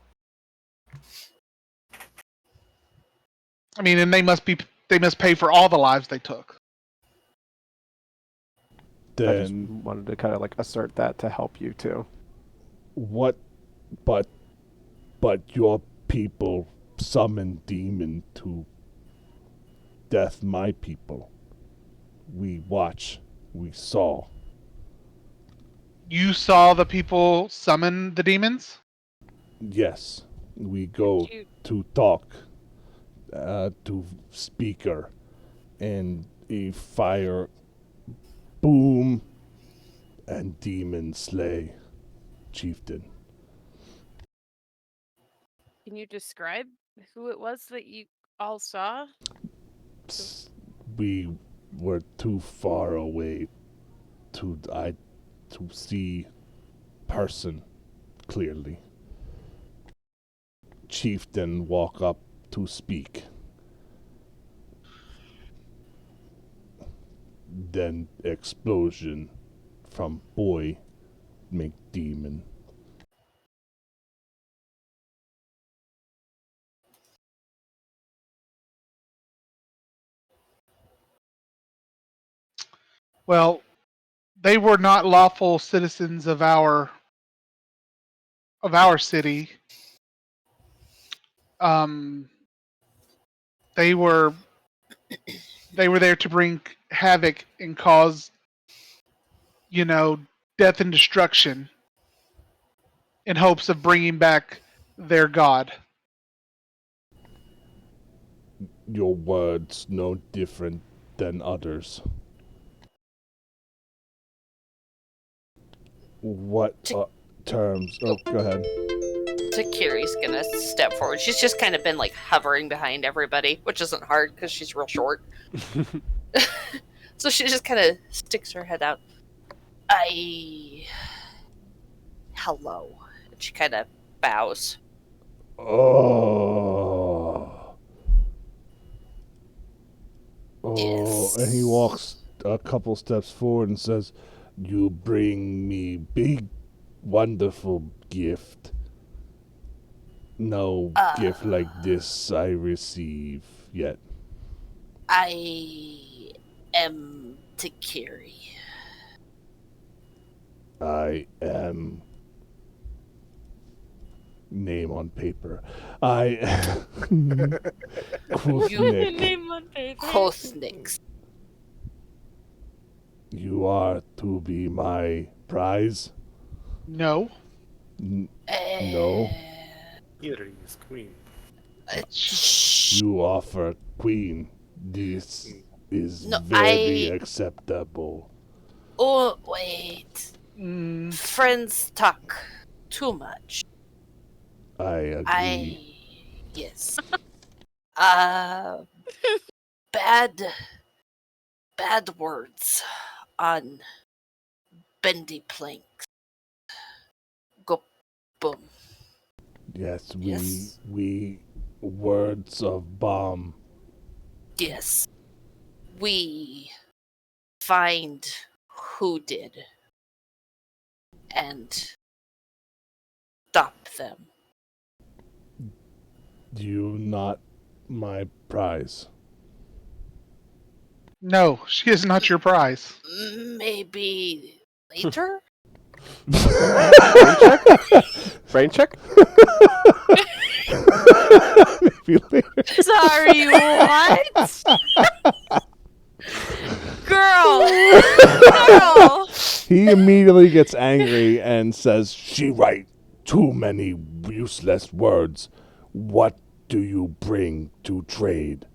I mean, and they must pay for all the lives they took. I just Then wanted to kind of like assert that to help you too. what? But your people summoned demon to death. My people. We watch. We saw. You saw the people summon the demons? Yes, we go to talk to speaker, and a fire boom and demon slay chieftain. Can you describe who it was that you all saw? We were too far away to see person clearly. Chieftain walk up to speak. Then explosion from boy make demon. Well, they were not lawful citizens of our city. They were there to bring havoc and cause, death and destruction in hopes of bringing back their god. Your words no different than others. What terms? Oh, go ahead. Takiri's gonna step forward. She's just kind of been like hovering behind everybody, which isn't hard because she's real short. So she just kind of sticks her head out. Hello. And she kind of bows. Oh. Yes. And he walks a couple steps forward and says, "You bring me big, wonderful gift. No gift like this I receive yet." I am Takiri. I am name on paper. I Kusnik. Kosnix. You are to be my prize? No. No. Here is Queen. You offer queen. This is No, very acceptable. Oh, wait. Mm, Friends talk too much. I agree. Yes. Bad words on bendy planks. Go boom. Yes, Yes. we words of bomb. Yes. We find who did and stop them. You not my prize. no, she is not your prize. Maybe later? Brain check? Maybe later. Sorry, what? Girl! He immediately gets angry and says, "She write too many useless words. What do you bring to trade?"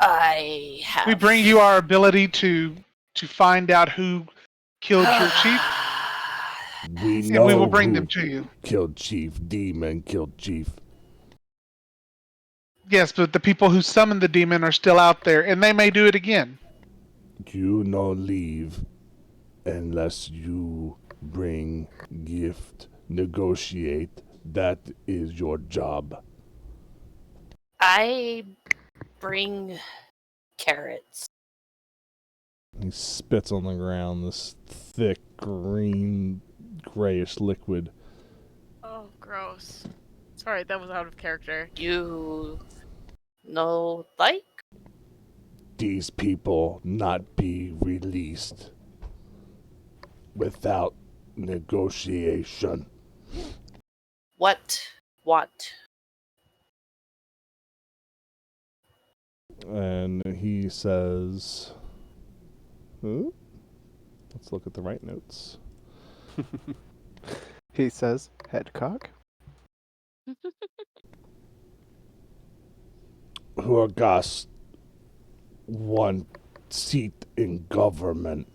I have. We bring you our ability to find out who killed your chief, We and know we will bring who them to you. killed Chief. Demon killed Chief. Yes, but the people who summoned the demon are still out there, and they may do it again. You no leave unless you bring gift. Negotiate. That is your job. I bring carrots. He spits on the ground, this thick, green, grayish liquid. Oh, gross. Sorry, that was out of character. You know, like? These people not be released without negotiation. What? And he says, "Huh? Let's look at the right notes." He says, headcock. Hurgas want seat in government.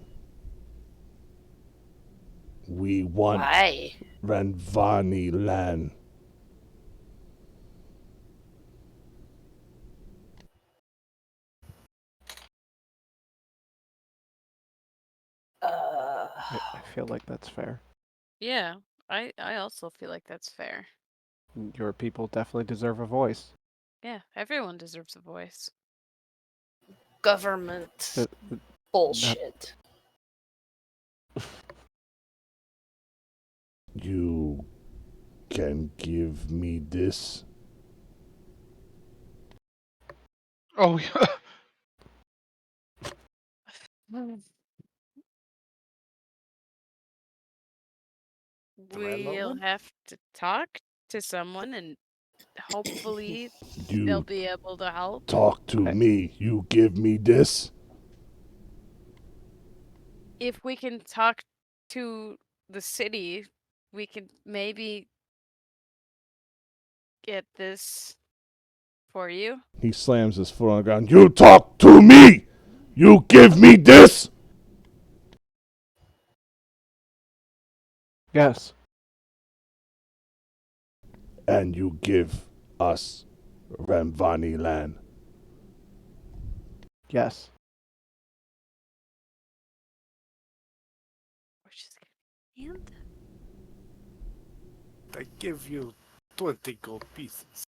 We want Why? Ranvani land. I feel like that's fair. Yeah, I also feel like that's fair. Your people definitely deserve a voice. Yeah, everyone deserves a voice. Government bullshit. You can give me this. Oh, We'll have to talk to someone and hopefully they'll You be able to help. talk to me. You give me this. If we can talk to the city, we can maybe get this for you. He slams his foot on the ground. You talk to me. You give me this. Yes. And you give us Ramvani land. Yes. We're just gonna hand I give you 20 gold pieces.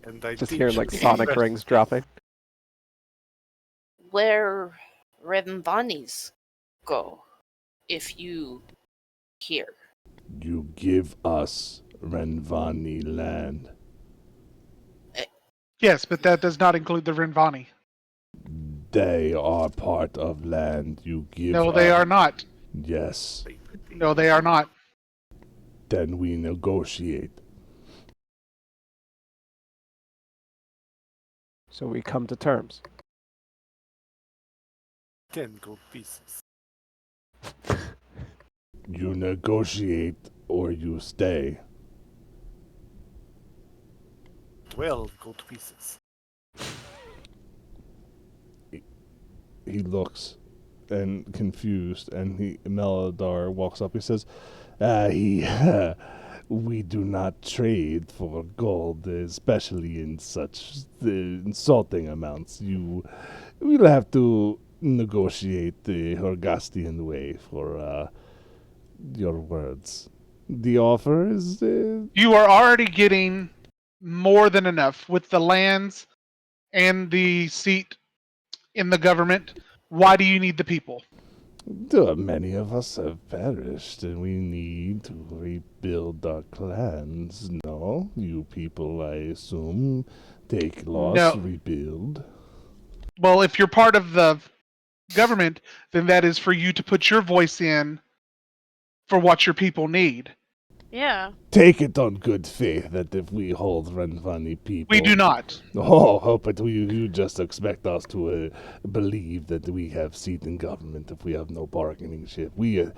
And I Just teach hearing like you sonic the rings dropping. Where Redvanis go if you hear. You give us Ramvani land. Yes, but that does not include the Rinvani. They are part of land you give No, they us. are not. Yes. No, they are not. Then we negotiate. So we come to terms. 10 gold pieces. You negotiate or you stay. 12 gold pieces. He looks and confused, and Melodar walks up. He says, we do not trade for gold, especially in such insulting amounts. You will have to negotiate the Horgastian way for your words. The offer is You are already getting more than enough with the lands and the seat in the government. Why do you need the people? many of us have perished, and we need to rebuild our clans. No, you people, I assume, take loss, No. rebuild. Well, if you're part of the government, then that is for you to put your voice in for what your people need. Yeah. Take it on good faith that if we hold Renvani people... We do not. Oh, but you just expect us to believe that we have seat in government if we have no bargaining chip. Well,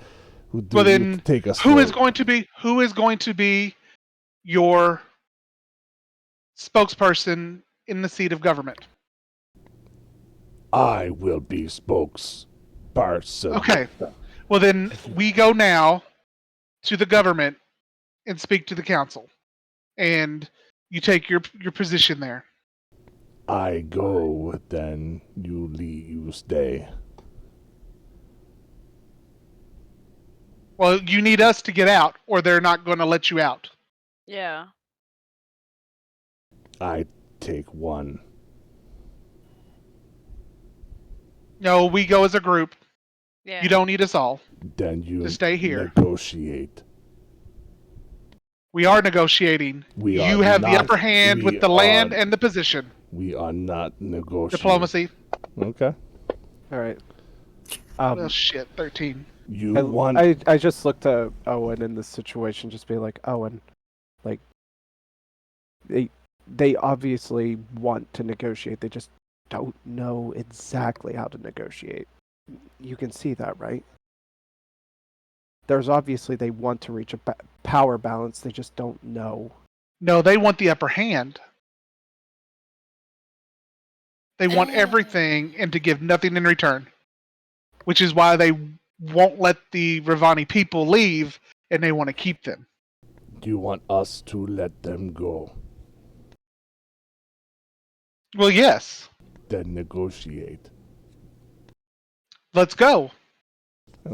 then, take us who is going to be your spokesperson in the seat of government? I will be spokesperson. Okay. Well, then we go now to the government and speak to the council, and you take your position there. I go, then you leave, you stay. Well, you need us to get out, or they're not going to let you out. Yeah. I take one. No, we go as a group. Yeah. You don't need us all. Then you To stay here. negotiate. We are negotiating. We You are have the not- upper hand we with the land are- and the position. We are not negotiating. Diplomacy. Okay. All right. Well, shit, 13. You want... I just looked at Owen in this situation, just be like, Owen, like, they obviously want to negotiate. They just don't know exactly how to negotiate. You can see that, right? There's obviously they want to reach a power balance. They just don't know. No, they want the upper hand. They want everything and to give nothing in return. Which is why they won't let the Ravani people leave, and they want to keep them. Do you want us to let them go? Well, yes. Then negotiate. Let's go.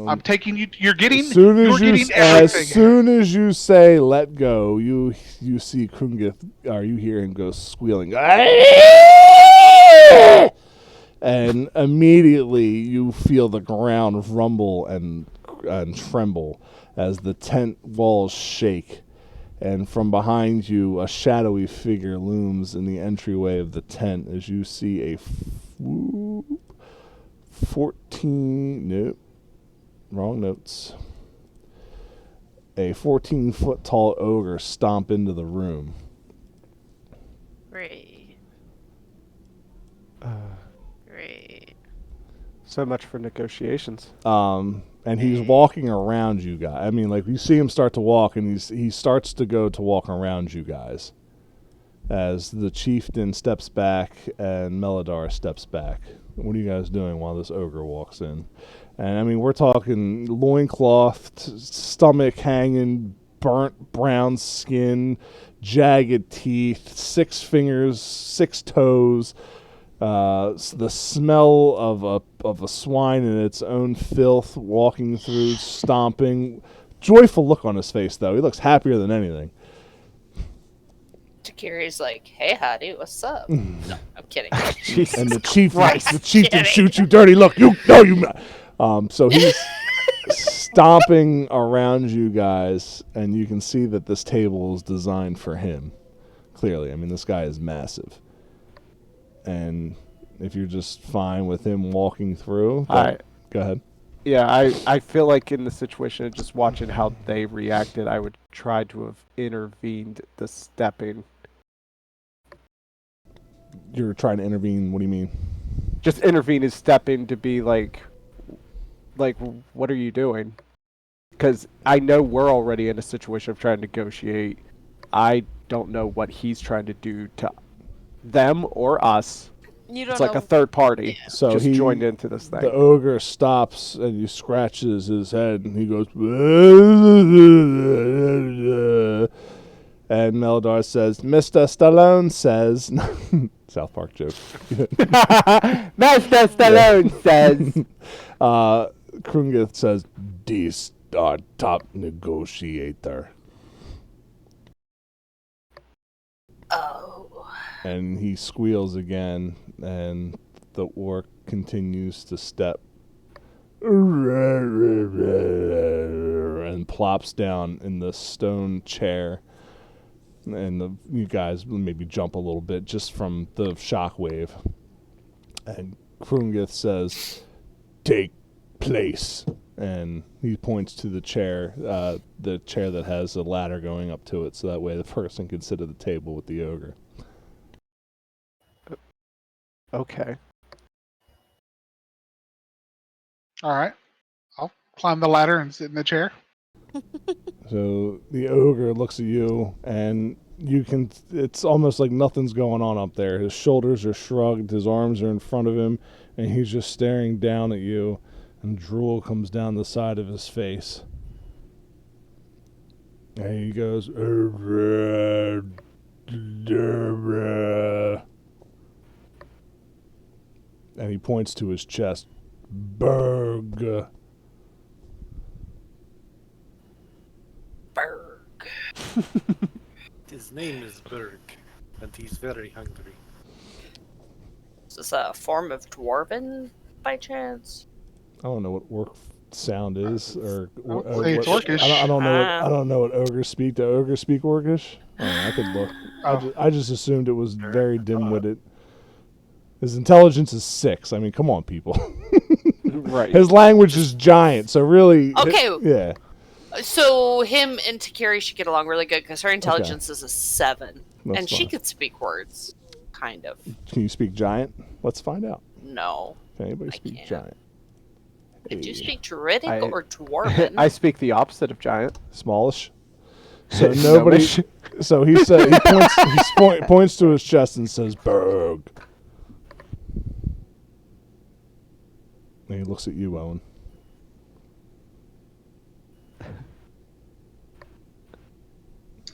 I'm taking you. You're getting. As soon as You're you getting everything. as soon as you say "let go," you see Krungith, or you hear him go squealing, and immediately you feel the ground rumble and tremble as the tent walls shake, and from behind you a shadowy figure looms in the entryway of the tent as you see a 14. Nope. wrong notes. A 14-foot tall ogre stomp into the room. Great. Great. So much for negotiations. And he's walking around you guys. I mean, like, you see him start to walk, and he starts to go to walk around you guys. As the chieftain steps back and Melodar steps back. What are you guys doing while this ogre walks in? And, I mean, we're talking loincloth, stomach hanging, burnt brown skin, jagged teeth, 6 fingers, 6 toes, the smell of a swine in its own filth, walking through, stomping. Joyful look on his face, though. He looks happier than anything. Takiri's like, "Hey, hottie, what's up?" No, I'm kidding. And the chieftain shoots you dirty look. You know you. So he's stomping around you guys, and you can see that this table is designed for him. Clearly, I mean, this guy is massive. And if you're just fine with him walking through, go ahead. Yeah, I feel like in the situation of just watching how they reacted, I would try to have intervened the stepping. You're trying to intervene. What do you mean? Just intervene is stepping to be like, what are you doing? Because I know we're already in a situation of trying to negotiate. I don't know what he's trying to do to them or us. You don't It's like know. a third party So just he joined into this thing. The ogre stops and he scratches his head and he goes, and Melodar says, Mr. Stallone says, South Park joke. Master Stallone says. Krungith says, "This our top negotiator." Oh. And he squeals again, and the orc continues to step and plops down in the stone chair. And you guys maybe jump a little bit just from the shockwave. And Krungith says, "Take place." And he points to the chair that has a ladder going up to it, so that way the person can sit at the table with the ogre. Okay. All right. I'll climb the ladder and sit in the chair. So the ogre looks at you, and you can. It's almost like nothing's going on up there. His shoulders are shrugged, his arms are in front of him, and he's just staring down at you, and drool comes down the side of his face. And he goes, and he points to his chest. Berg. Berg. His name is Berg, and he's very hungry. Is this a form of dwarven by chance? I don't know what orc sound is, or Say it's orcish. I don't know what ogres speak. Do ogres speak orcish? I could look. I just assumed it was very dim-witted. His intelligence is 6. I mean, come on, people. Right. His language is giant, so really. Okay. Yeah. So him and Takiri should get along really good because her intelligence is a 7, That's and she fine. could speak words, kind of. Can you speak giant? Let's find out. No, Can anybody I speak can't. giant? Did you Hey. speak Druidic I- or Dwarven? I speak the opposite of giant. Smallish. So nobody. Gnomish. So he said he points to his chest and says Berg. And he looks at you, Owen.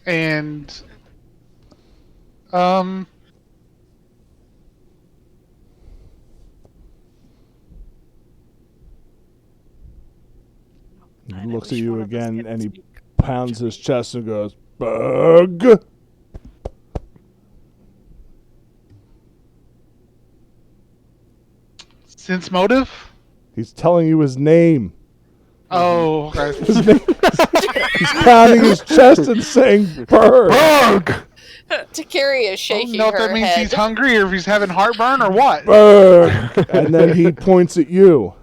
And He I looks at wish you one of us again, could and he speak. pounds his chest and goes, Berg. sense motive? He's telling you his name. Oh, okay. His name. He's pounding his chest and saying Berg. Takiri is I don't shaking know if her that means head. he's hungry or if he's having heartburn or what. Berg. And then he points at you.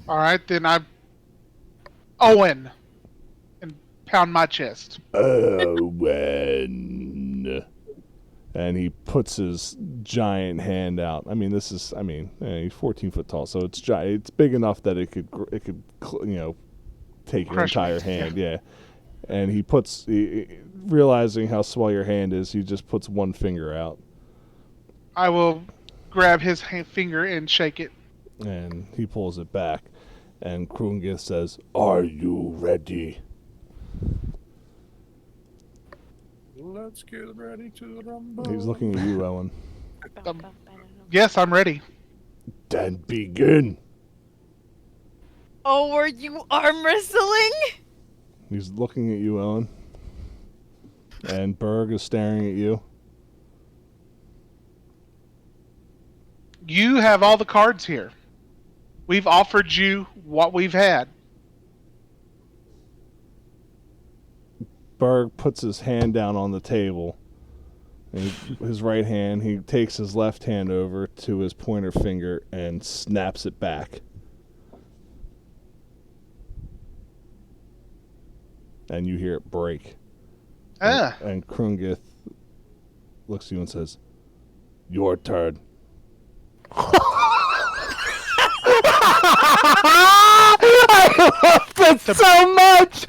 All right, then I Owen, and pound my chest. Owen. And he puts his giant hand out. I mean, he's 14 foot tall, so it's giant. It's big enough that it could take your Crush me, entire hand. Yeah. And realizing how small your hand is, he just puts one finger out. I will grab his finger and shake it. And he pulls it back. And Krungith says, "Are you ready?" Let's get ready to rumble. He's looking at you, Owen. Yes, I'm ready. Then begin. Oh, were you arm wrestling? He's looking at you, Owen. And Berg is staring at you. You have all the cards here. We've offered you what we've had. Berg puts his hand down on the table. And his right hand, he takes his left hand over to his pointer finger and snaps it back. And you hear it break. And Krungith looks at you and says, "Your turn." I love this so much!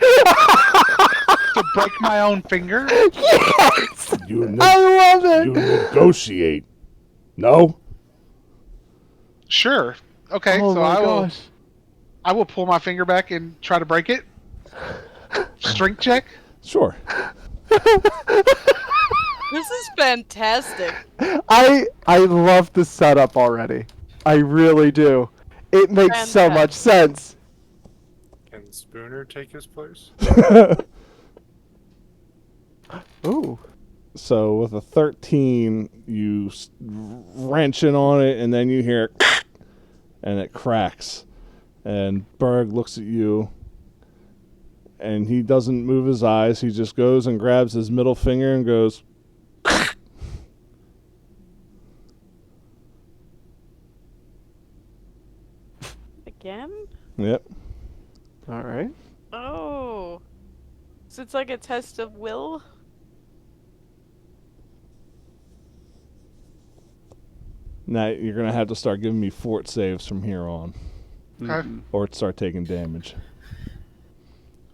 To break my own finger? Yes! I love it! You negotiate. No? Sure. Okay, Oh so my gosh. I will pull my finger back and try to break it. Strength check? Sure. This is fantastic. I love the setup already. I really do. It makes so much sense. Can Spooner take his place? Ooh. So with a 13, you wrench in on it, and then you hear and it cracks. And Berg looks at you, and he doesn't move his eyes. He just goes and grabs his middle finger and goes. Again? Yep. All right. Oh. So it's like a test of will? Now you're going to have to start giving me fort saves from here on. Okay. Or start taking damage.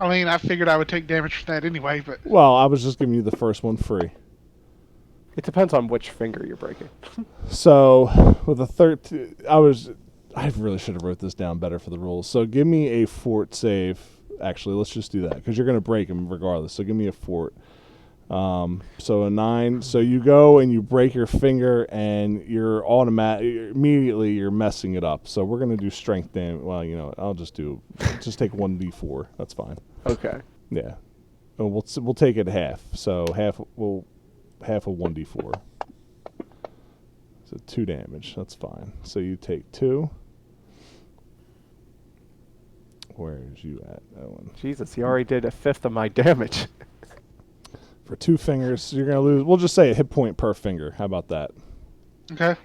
I mean, I figured I would take damage from that anyway, but... Well, I was just giving you the first one free. It depends on which finger you're breaking. So, with a 13... I really should have wrote this down better for the rules. So, give me a fort save. Actually, let's just do that, because you're going to break them regardless. So, give me a fort. So, a 9. So, you go and you break your finger, and you're immediately you're messing it up. So, we're going to do strength damage. Well, I'll just take 1d4. That's fine. Okay. Yeah. And we'll take it half. So, half of 1d4. So 2 damage. That's fine. So you take 2. Where's you at, Owen? Jesus, he already did a fifth of my damage. For 2 fingers, you're going to lose. We'll just say a hit point per finger. How about that? Okay.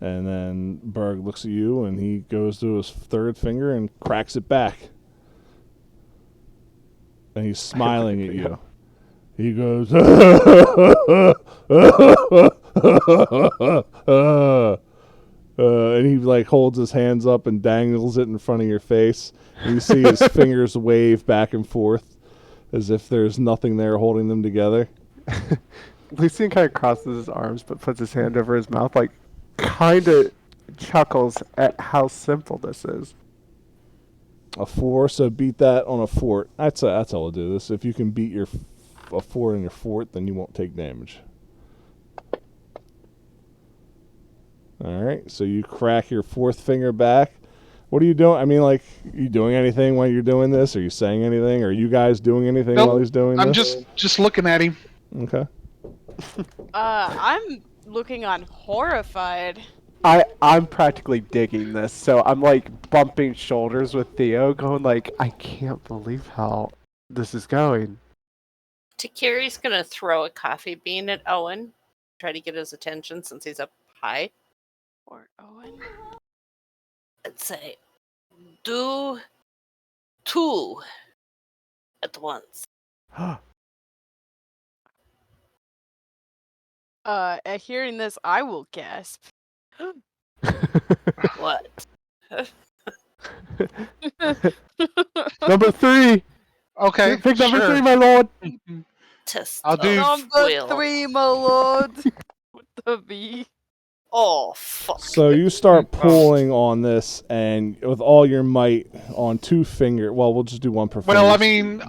And then Berg looks at you, and he goes to his third finger and cracks it back. And he's smiling at you. He goes, and he like holds his hands up and dangles it in front of your face. And you see his fingers wave back and forth as if there's nothing there holding them together. Lucian kind of crosses his arms but puts his hand over his mouth, like kind of chuckles at how simple this is. A 4, so beat that on a fort. That's how we'll do this. If you can beat a 4 in your fort, then you won't take damage. All right, so you crack your 4th finger back. What are you doing? I mean, like, are you doing anything while you're doing this? Are you saying anything? Are you guys doing anything Nope. while he's doing this? I'm just looking at him. Okay. I'm looking on horrified. I'm practically digging this, so I'm like bumping shoulders with Theo, going like, I can't believe how this is going. Takiri's gonna throw a coffee bean at Owen, try to get his attention since he's up high, Or Owen. and say, "Do 2 at once. At hearing this, I will gasp. What? Number 3. Okay, Pick number sure. 3, my lord. Test I'll do of Number will. 3, my lord. With the V. Oh, fuck. So you start pulling on this, and with all your might on 2 fingers. Well, we'll just do one per finger. Well, I mean, Yeah.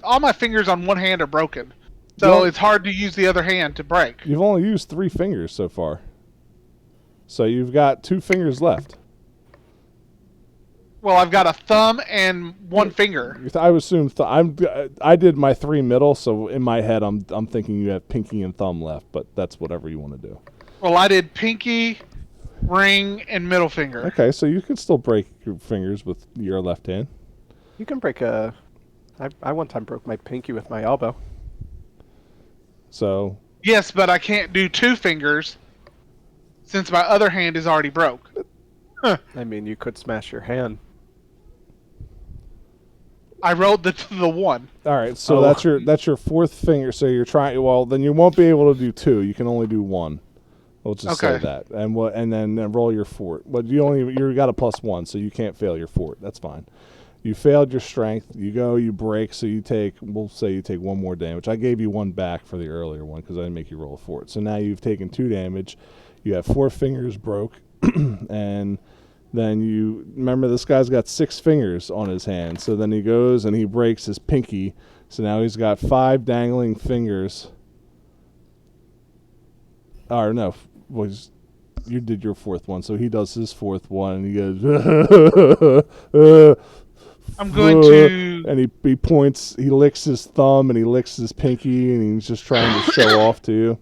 all my fingers on one hand are broken, so it's hard to use the other hand to break. You've only used 3 fingers so far. So you've got 2 fingers left. Well, I've got a thumb and one finger. I would assume I did my 3 middle, so in my head I'm thinking you have pinky and thumb left, but that's whatever you want to do. Well, I did pinky, ring, and middle finger. Okay, so you can still break your fingers with your left hand. You can break a... I one time broke my pinky with my elbow. So Yes, but I can't do 2 fingers since my other hand is already broke. I mean, you could smash your hand. I rolled the 1. all right, so Oh. that's your 4th finger. So you're trying. Well, then you won't be able to do 2. You can only do 1. We'll just say Okay. that, and then roll your fort. But you got a +1, so you can't fail your fort. That's fine. You failed your strength. You go, you break, so we'll say you take 1 more damage. I gave you 1 back for the earlier one because I didn't make you roll a fort. So now you've taken 2 damage. You have 4 fingers broke, and then you remember this guy's got 6 fingers on his hand. So then he goes and he breaks his pinky. So now he's got 5 dangling fingers. Or no, you did your 4th one, so he does his 4th one, and he goes, I'm going to... and he points, he licks his thumb, and he licks his pinky, and he's just trying to show off to you.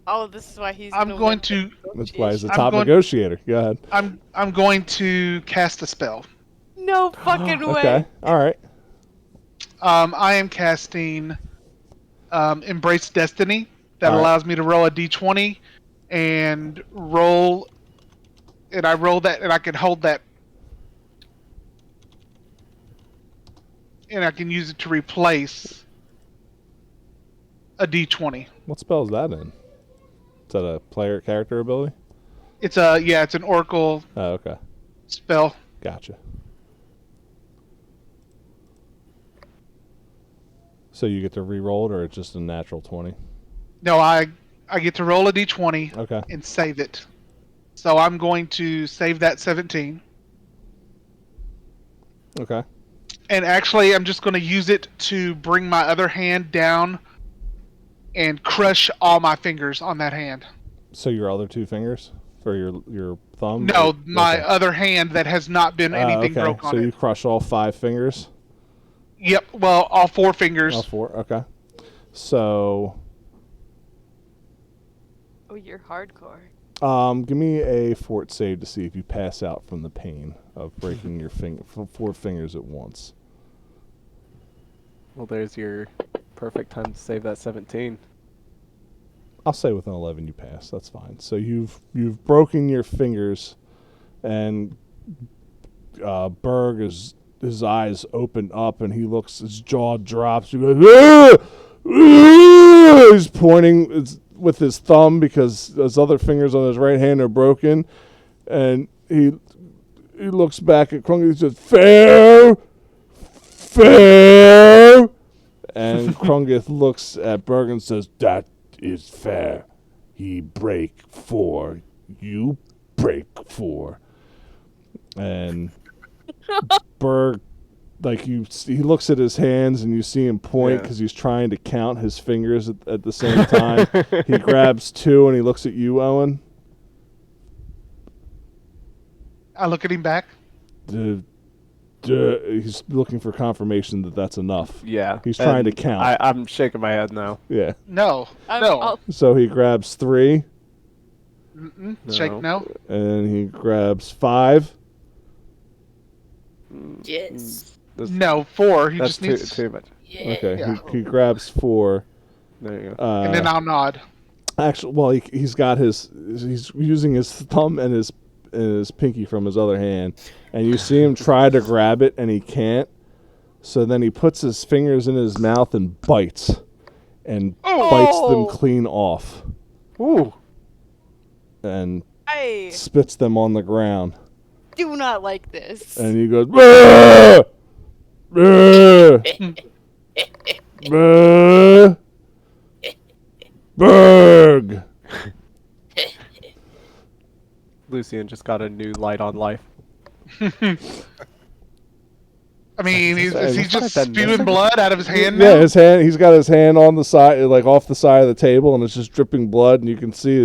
Oh, this is why he's. I'm gonna going win to... That's why he's the I'm top going- negotiator. Go ahead. I'm going to cast a spell. No fucking way. Okay, all right. I am casting Embrace Destiny. That All right. allows me to roll a d20 and roll... And I roll that, and I can hold that... And I can use it to replace a d20. What spell is that in? Is that a player character ability? It's it's an Oracle Oh, okay. spell. Gotcha. So you get to re-roll it, or it's just a natural 20? No, I get to roll a d20 Okay. and save it. So I'm going to save that 17. Okay. And actually, I'm just going to use it to bring my other hand down and crush all my fingers on that hand. So your other 2 fingers for your thumb? No, Or- my okay. other hand that has not been anything okay. broke on So it. you crush all 5 fingers? Yep, well, all 4 fingers. All 4, okay. So, Oh, you're hardcore. give me a fort save to see if you pass out from the pain of breaking your 4 fingers at once. Well, there's your perfect time to save that 17. I'll say with an 11 you pass. That's fine. So you've broken your fingers, and Berg his eyes open up, and his jaw drops. He goes, "Ah! Ah!" He's pointing with his thumb because his other fingers on his right hand are broken, and he looks back at Krung and he says, "Fair, fair." And Krungith looks at Berg and says, "That is fair. He break 4. You break 4." And Berg, he looks at his hands, and you see him point because he's trying to count his fingers at the same time. He grabs 2, and he looks at you, Owen. I look at him back. He's looking for confirmation that that's enough. Yeah. He's trying to and count. I'm shaking my head now. Yeah. No, no. So he grabs 3, Mm-mm. No. Shake no. and he grabs 5. Yes. No, 4. He That's just needs... too much. Yeah. Okay, Yeah. he grabs 4. There you go. And then I'll nod. Actually, well, he's using his thumb and his pinky from his other hand, And you see him try to grab it, and he can't. So then he puts his fingers in his mouth and bites. And bites them clean off. Ooh. And I spits them on the ground. do not like this. And he goes, "Bah! Bah! Bah! Berg!" Lucian just got a new light on life. I mean, is he It's just not that spewing messy. blood out of his hand Yeah, now? his hand. He's got his hand on the side, like off the side of the table, and it's just dripping blood. And you can see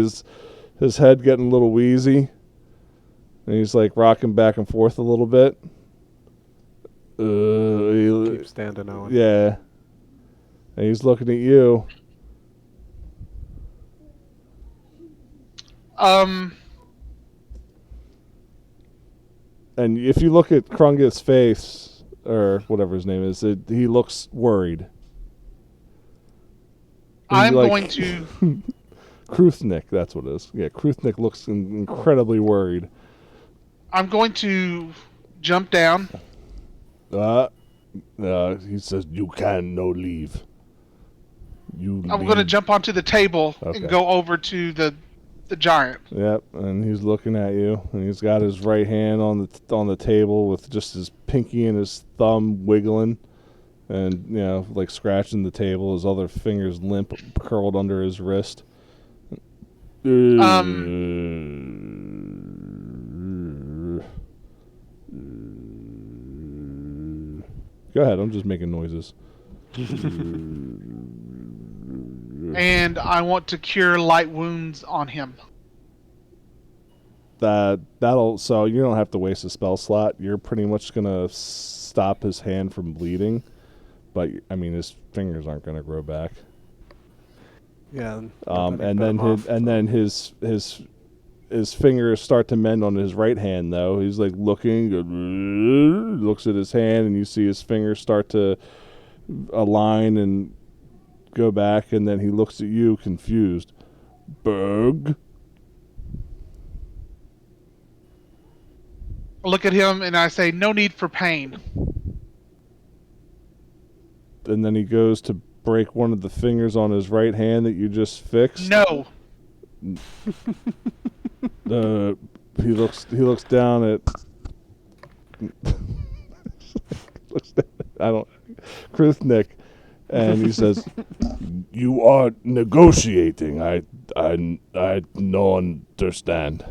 his head getting a little wheezy, and he's like rocking back and forth a little bit. Keep standing on. Yeah, and he's looking at you. And if you look at Krungith's face, or whatever his name is, he looks worried. I'm like- going to. Kruthnik, that's what it is. Yeah, Kruthnik looks incredibly worried. I'm going to jump down. He says, "You can no leave. I'm going to jump onto the table Okay. and go over to the giant. Yep, and he's looking at you, and he's got his right hand on the table with just his pinky and his thumb wiggling, and like scratching the table. His other fingers limp, curled under his wrist. Um, Go ahead. I'm just making noises. And I want to cure light wounds on him. That'll so you don't have to waste a spell slot. You're pretty much gonna stop his hand from bleeding, but I mean his fingers aren't gonna grow back. Yeah. And then his fingers start to mend on his right hand though. He's like looking, looks at his hand, and you see his fingers start to align and go back, and then he looks at you confused. Berg. I look at him and I say, "No need for pain." And then he goes to break one of the fingers on his right hand that you just fixed. No. He looks down at Kruthnik, and he says, "You are negotiating. I no understand."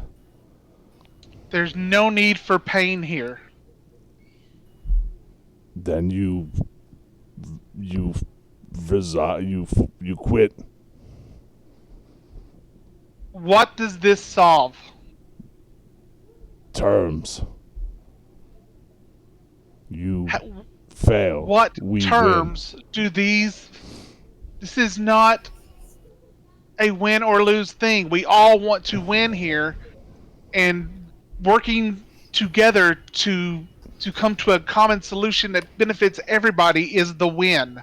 There's no need for pain here. Then you quit. What does this solve? Terms. You fail. What We terms do these... This is not a win or lose thing. We all want to win here, and working together to come to a common solution that benefits everybody is the win.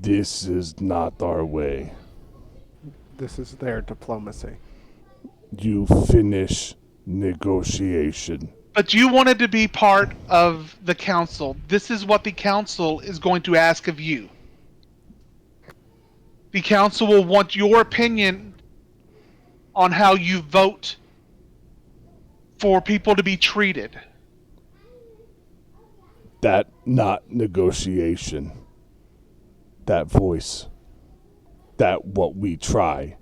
This is not our way. This is their diplomacy. You finish negotiation. But you wanted to be part of the council. This is what the council is going to ask of you. The council will want your opinion on how you vote for people to be treated. That not negotiation. That voice. That what we try.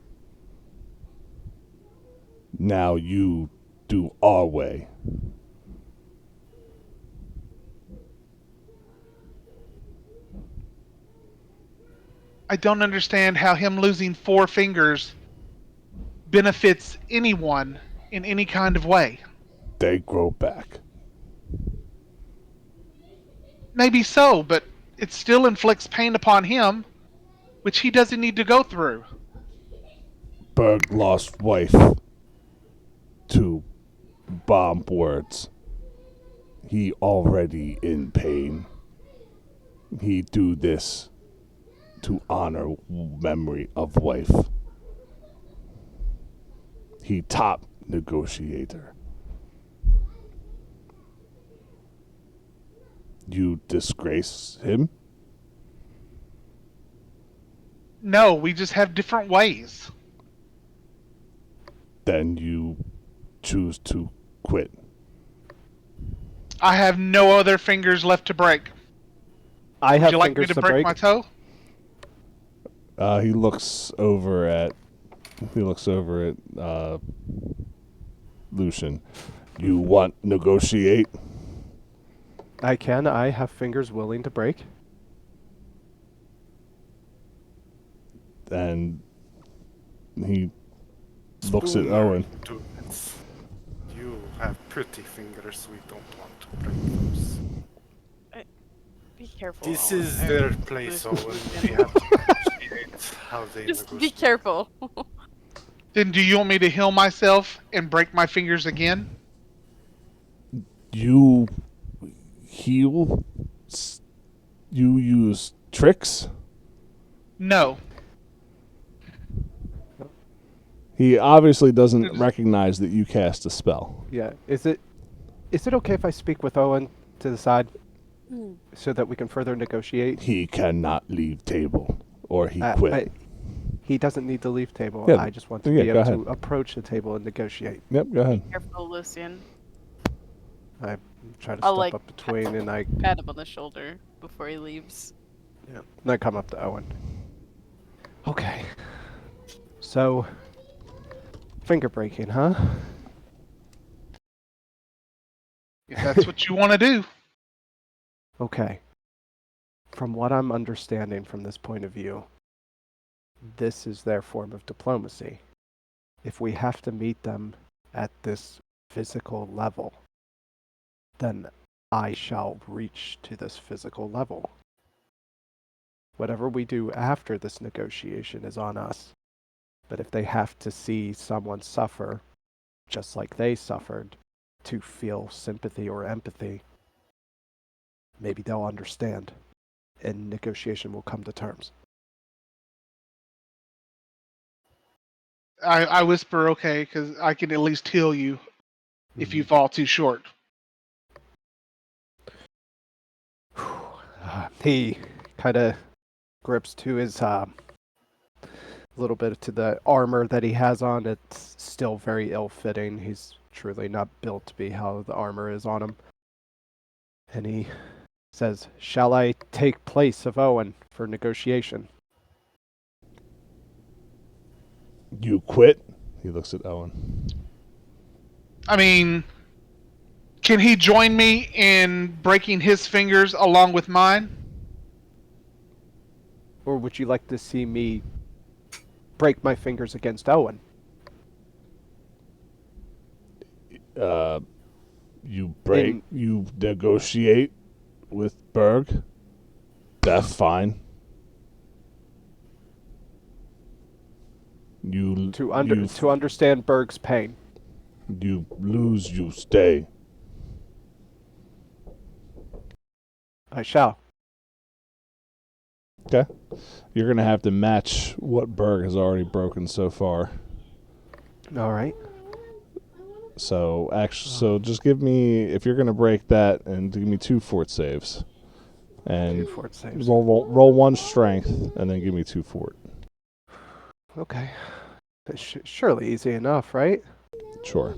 Now you do our way. I don't understand how him losing 4 fingers benefits anyone in any kind of way. They grow back. Maybe so, but it still inflicts pain upon him, which he doesn't need to go through. Berg lost wife to bomb words. He already in pain. He do this to honor memory of wife. He top negotiator. You disgrace him? No, we just have different ways. Then you choose to quit. I have no other fingers left to break. I Would have you like me fingers to to break break. my toe? He looks over at Lucian. You want negotiate? I can. I have fingers willing to break. And he looks at Spooner, Owen. do it. You have pretty fingers. We don't want to break those. Be careful. This Owen. is Or their place, Lucian. Owen. We have to negotiate how they Just be negotiate. careful. Then do you want me to heal myself and break my fingers again? You heal? You use tricks? No. He obviously doesn't recognize that you cast a spell. Yeah. Is it okay if I speak with Owen to the side so that we can further negotiate? He cannot leave table, or he quit. He doesn't need to leave table. Yeah, I just want to yeah, be go able to ahead. approach the table and negotiate. Yep, go ahead. Careful, Lucian. I try to I'll, step like, up between, and I Pat him on the shoulder before he leaves. and I come up to Owen. Okay. So, finger breaking, huh? If that's what you want to do. Okay. From what I'm understanding from this point of view, this is their form of diplomacy. If we have to meet them at this physical level, then I shall reach to this physical level. Whatever we do after this negotiation is on us. But if they have to see someone suffer, just like they suffered, to feel sympathy or empathy, maybe they'll understand, and negotiation will come to terms. I whisper, okay, because I can at least heal you if you fall too short. He kind of grips to his little bit to the armor that he has on. It's still very ill-fitting. He's truly not built to be how the armor is on him. And he says, "Shall I take place of Owen for negotiation?" You quit? He looks at Owen. I mean, can he join me in breaking his fingers along with mine? Or would you like to see me break my fingers against Owen? You negotiate with Berg. That's fine. To understand Berg's pain. You lose, you stay. I shall. Okay. You're going to have to match what Berg has already broken so far. All right. So just give me, if you're going to break that, and give me 2 fort saves. And 2 fort saves. roll 1 strength, and then give me 2 fort. Okay. Surely easy enough, right? Sure.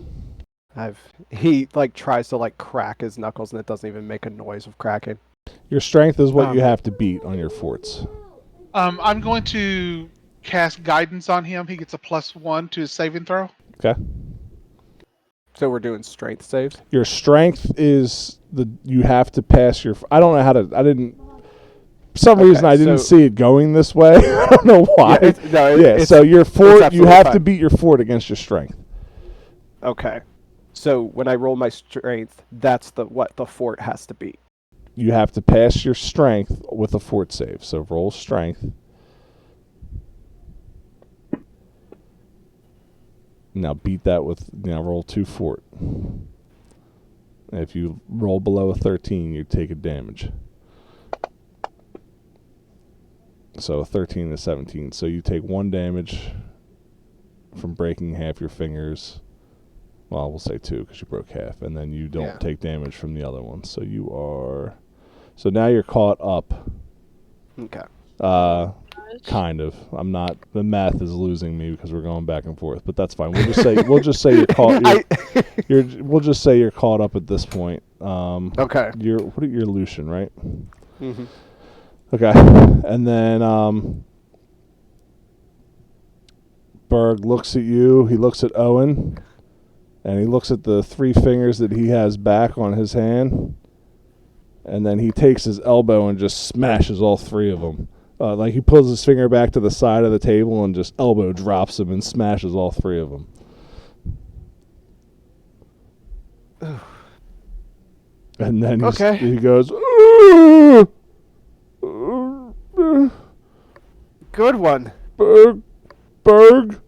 He tries to crack his knuckles, and it doesn't even make a noise of cracking. Your strength is what you have to beat on your forts. I'm going to cast guidance on him. He gets a +1 to his saving throw. Okay. So we're doing strength saves? Your strength is you have to pass your. I don't know how to. I didn't. For some reason, I didn't see it going this way. I don't know why. So your fort, you have to beat your fort against your strength. Okay. So when I roll my strength, that's what the fort has to beat. You have to pass your strength with a fort save. So roll strength. Now beat that with, roll 2 fort. If you roll below a 13, you take a damage. So a 13 is 17. So you take 1 damage from breaking half your fingers. Well, we'll say 2 because you broke half. And then you don't take damage from the other one. So you are So now you're caught up. Okay. Kind of. I'm not. The math is losing me because we're going back and forth, but that's fine. We'll just say you're caught. We'll just say you're caught up at this point. Okay. You're Lucian, right? Mm-hmm. Okay. And then Berg looks at you. He looks at Owen, and he looks at the 3 fingers that he has back on his hand, and then he takes his elbow and just smashes all 3 of them. Like he pulls his finger back to the side of the table and just elbow drops him and smashes all 3 of them. And then he goes, good one. Berg.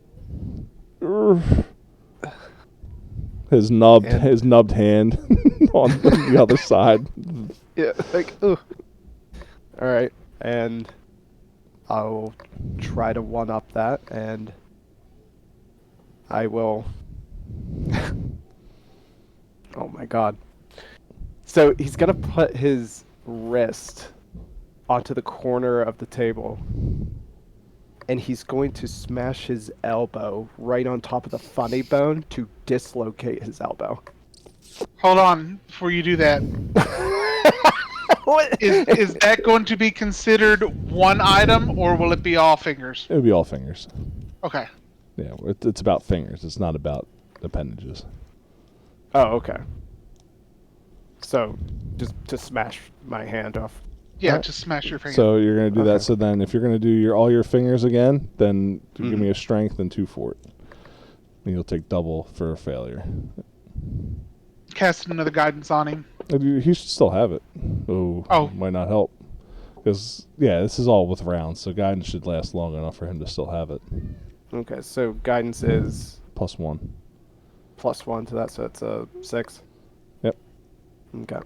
His nubbed hand on the other side. Yeah, like, ooh. All right, and I'll try to one-up that, and I will... Oh my god. So he's going to put his wrist onto the corner of the table, and he's going to smash his elbow right on top of the funny bone to dislocate his elbow. Hold on, before you do that. Is that going to be considered one item, or will it be all fingers? It would be all fingers. Okay. Yeah, it's about fingers. It's not about appendages. Oh, okay. So, just to smash my hand off. Yeah, Right. just smash your finger. So you're going to do that. Okay. So then if you're going to do all your fingers again, then give me a strength and 2 for it. And you'll take double for a failure. Cast another guidance on him. He should still have it. Oh. Might not help. Because, yeah, this is all with rounds, so guidance should last long enough for him to still have it. Okay, so guidance is... +1. +1 to that, so it's a 6. Yep. Okay.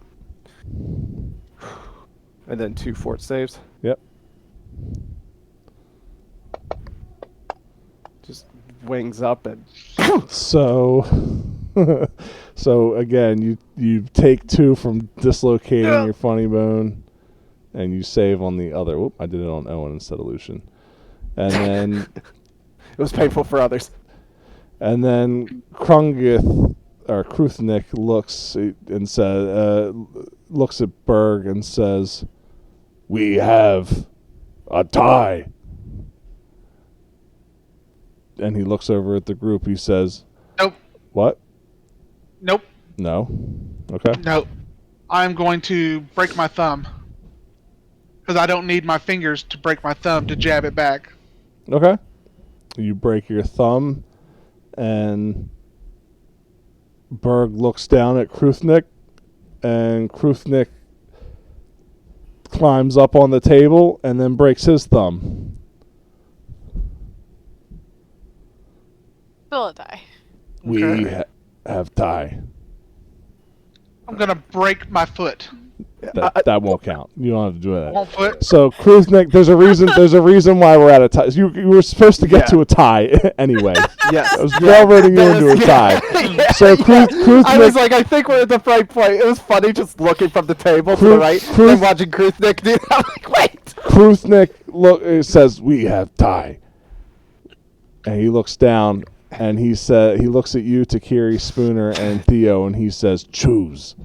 And then 2 fort saves. Yep. Just wings up and... So again, you take 2 from dislocating your funny bone, and you save on the other. Whoop! I did it on Owen instead of Lucian. And then it was painful for others. And then Krungith or Kruthnik looks and says, looks at Berg and says, "We have a tie." And he looks over at the group. He says, "Nope." "What?" "Nope." "No." "Okay." "Nope. I'm going to break my thumb. Because I don't need my fingers to break my thumb to jab it back." "Okay." You break your thumb, and Berg looks down at Kruthnik, and Kruthnik climbs up on the table and then breaks his thumb. Still a die. We have tie. "I'm going to break my foot." That won't count. You don't have to do that. Won't foot? So Kruthnik, there's a reason why we're at a tie. You were supposed to get to a tie anyway. Yes. I was railroading you into a tie. So Kruthnik, I was like, I think we're at the right point. It was funny just looking from the table to the right and watching Kruthnik do that. I'm like, wait. Kruthnik says, "We have tie." And he looks down and he looks at you, Takiri, Spooner, and Theo, and he says, "Choose.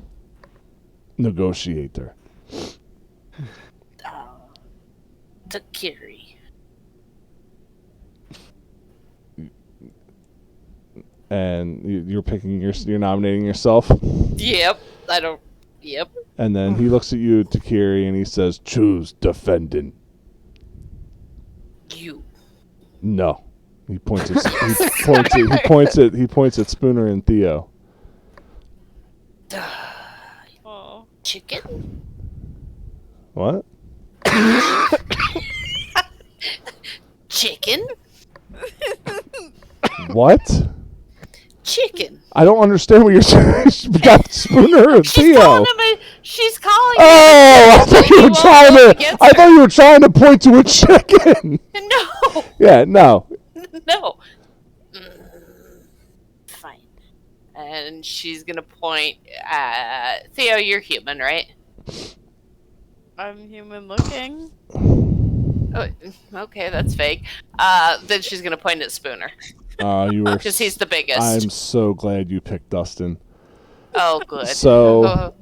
Negotiator." Takiri. And you're picking you're nominating yourself. Yep. Yep. And then he looks at you, Takiri, and he says, "Choose defendant." You. No. He points at he points at Spooner and Theo. Oh. Chicken? What? Chicken? What? Chicken. I don't understand what you're saying. You got Spooner and Theo. She's calling Oh, I thought you were trying to. I thought you were trying to point to a chicken. No. Yeah, no. No. Fine. And she's gonna point at Theo. You're human, right? I'm human looking. Oh, okay, that's vague. Then she's gonna point at Spooner You were. because he's the biggest. I'm so glad you picked Dustin. Oh, good. So,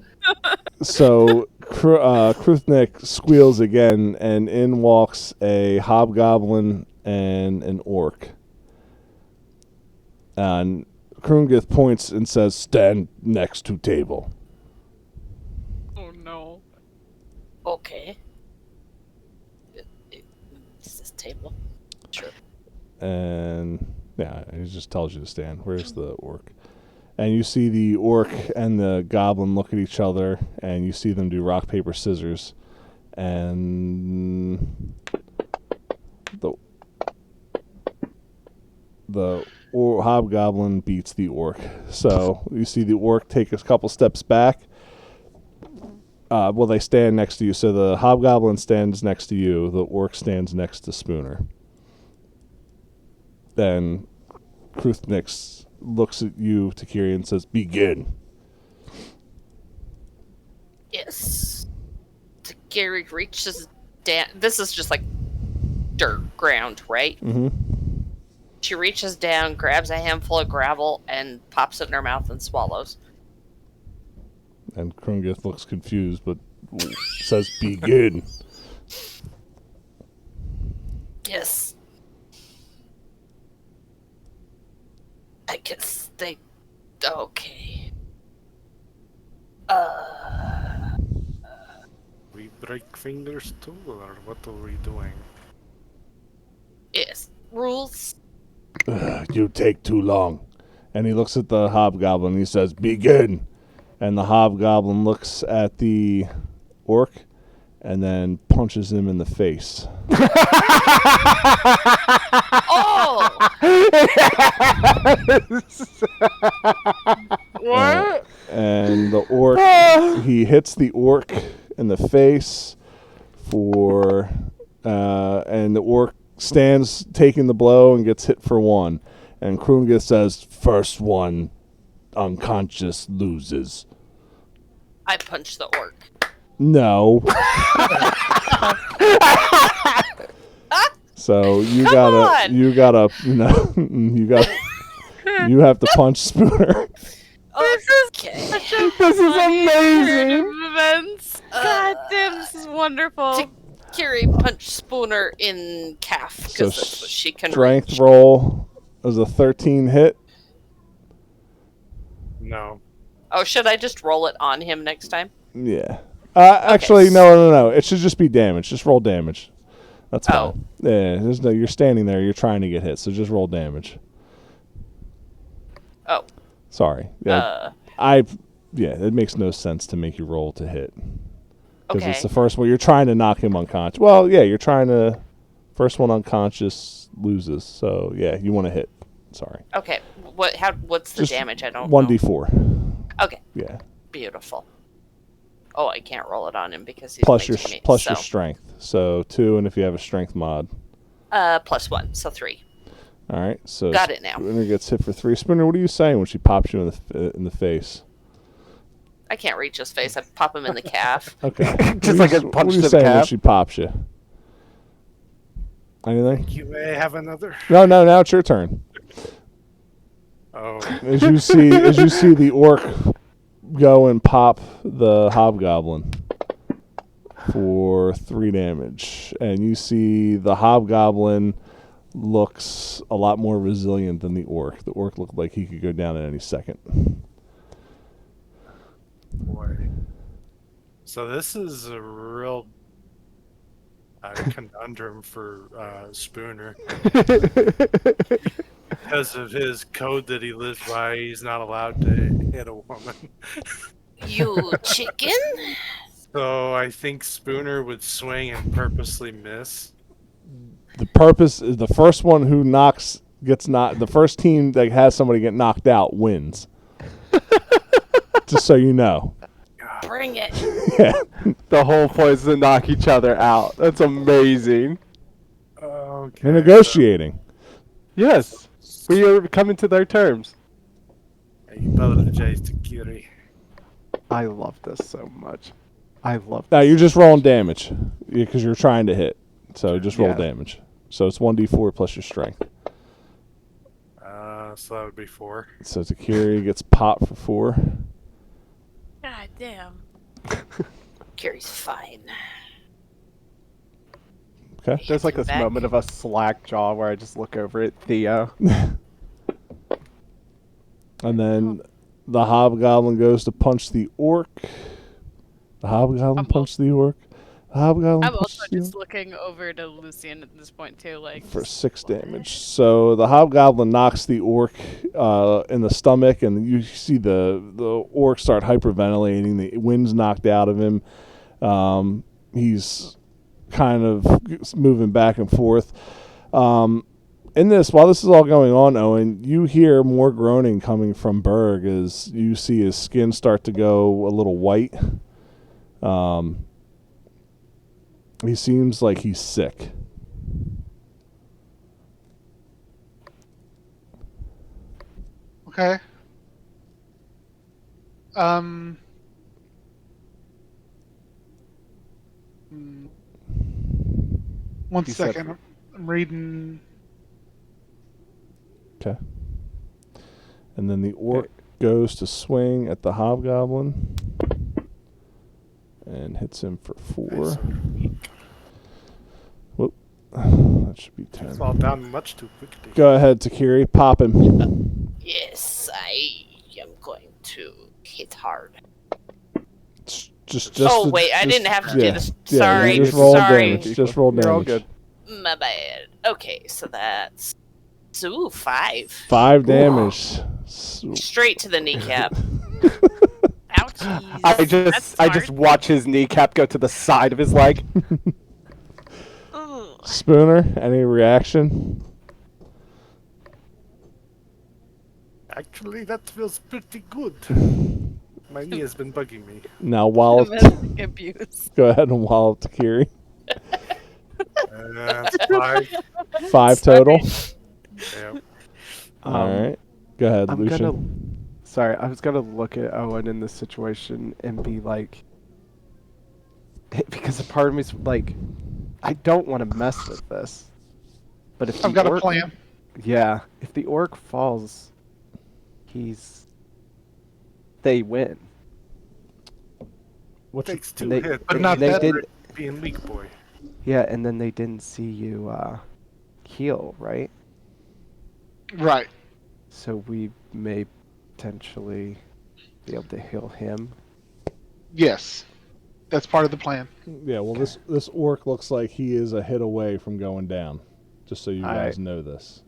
Kruthnik squeals again, and in walks a hobgoblin and an orc. And Krungith points and says, "Stand next to table." Oh no. Okay. Is this table? Sure. And yeah, he just tells you to stand. Where's the orc? And you see the orc and the goblin look at each other, and you see them do rock, paper, scissors. And the hobgoblin beats the orc. So you see the orc take a couple steps back. They stand next to you. So the hobgoblin stands next to you. The orc stands next to Spooner. Then Kruthnik looks at you, Takiri, and says, "Begin." Yes. Gary reaches down. This is just like dirt ground, right? Mm-hmm. She reaches down, grabs a handful of gravel, and pops it in her mouth and swallows. And Krungith looks confused, but says, "Begin." Yes. I guess they... Okay. We break fingers too, or what are we doing? Yes. Rules? "You take too long." And he looks at the hobgoblin and he says, "Begin." And the hobgoblin looks at the orc and then punches him in the face. Oh! What? And the orc, he hits the orc in the face and the orc stands taking the blow and gets hit for 1. And Krungith says, "First one unconscious loses." I punched the orc. No. So you have to punch Spooner. Okay. This is amazing. Events. God damn, this is wonderful. Kiri punched Spooner in calf because that's what she can Strength reach. roll was a 13 hit. No. Oh, should I just roll it on him next time? Yeah. Actually, no. It should just be damage. Just roll damage. That's fine. Oh. Yeah. You're standing there. You're trying to get hit, so just roll damage. Oh. Sorry. Yeah. It makes no sense to make you roll to hit. Because it's the first one. You're trying to knock him unconscious. Well, yeah, you're trying to... First one unconscious loses. So, yeah, you want to hit. Sorry. Okay. What's the damage? I don't 1d4. Okay. Yeah. Beautiful. Oh, I can't roll it on him because he's Plus your me, your strength. So 2, and if you have a strength mod. +1, so 3. All right. So got it now. Spooner gets hit for 3. Spooner, what are you saying when she pops you in the face? I can't reach his face. I pop him in the calf. Okay. Just like a punch What are you to the saying when calf? she pops you? Anything? You may have another. No. Now it's your turn. Oh. As you see the orc go and pop the hobgoblin for 3 damage, and you see the hobgoblin looks a lot more resilient than the orc. The orc looked like he could go down at any second. Boy. So this is a real conundrum for Spooner. Because of his code that he lives by, he's not allowed to hit a woman. You chicken? So I think Spooner would swing and purposely miss. The purpose is the first one who gets knocked. The first team that has somebody get knocked out wins. Just so you know. Bring it. Yeah. The whole point is to knock each other out. That's amazing. Okay. They're negotiating. Yes. We are coming to their terms. I apologize to Kiri. I love this so much. I love Now this. you're just rolling damage because you're trying to hit. So just roll Yeah. damage. So it's 1d4 plus your strength. So that would be 4. So Takiri gets popped for 4. God damn. Carrie's fine. Okay. There's like Him this back. moment of a slack jaw where I just look over at Theo. And then the hobgoblin goes to punch the orc. The hobgoblin I'm punched the orc. The hobgoblin I'm punched also the just orc looking over to Lucian at this point too, like for just- 6 damage. So the hobgoblin knocks the orc in the stomach, and you see the orc start hyperventilating. The wind's knocked out of him. He's kind of moving back and forth. In this, while this is all going on, Owen, you hear more groaning coming from Berg as you see his skin start to go a little white. He seems like he's sick. Okay. One You said- second. I'm reading. Okay. And then the orc goes to swing at the hobgoblin and hits him for 4. Whoop. That should be 10. Fall down much too quickly. Go ahead, Takiri. Pop him. Yes, I am going to hit hard. Just Oh, wait, I didn't have to do this. Sorry, Just roll sorry. damage. Just roll damage. You're all good. My bad. Okay, so that's 5. 5 damage. Straight to the kneecap. ouchies. I just watch his kneecap go to the side of his leg. Ugh. Spooner, any reaction? Actually, that feels pretty good. My knee has been bugging me. Now, while Domestic abuse. go ahead and wallop Takiri. 5. 5 total. Yeah. All right. Go ahead, I'm Lucian. Sorry, I was gonna look at Owen in this situation and be like, because a part of me's like, I don't want to mess with this, but if I've the got a orc- plan. Yeah, if the orc falls, they win. What's Takes 2 and they- hits. But not they that- did, Being weak boy. yeah, and then they didn't see you heal, right? Right. So we may potentially be able to heal him. Yes. That's part of the plan. Yeah, well, this orc looks like he is a hit away from going down. Just so you guys know this.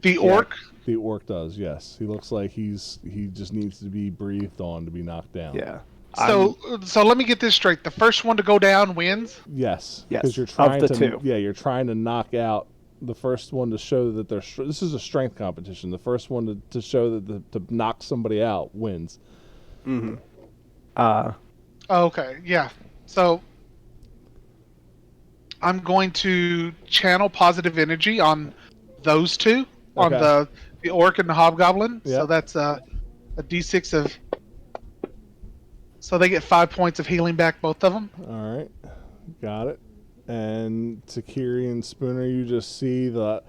The orc? The orc does, yes. He looks like he just needs to be breathed on to be knocked down. Yeah. So let me get this straight. The first one to go down wins? Yes. Yes, Because you're of trying the to. two. Yeah, you're trying to knock out the first one to show that they're. This is a strength competition. The first one to show that to knock somebody out wins. Mm-hmm. Okay, yeah. So I'm going to channel positive energy on those two, on Okay. the orc and the hobgoblin. Yep. So that's a d6 of. So they get 5 points of healing back, both of them. All right, got it. And Takiri and Spooner, you just see the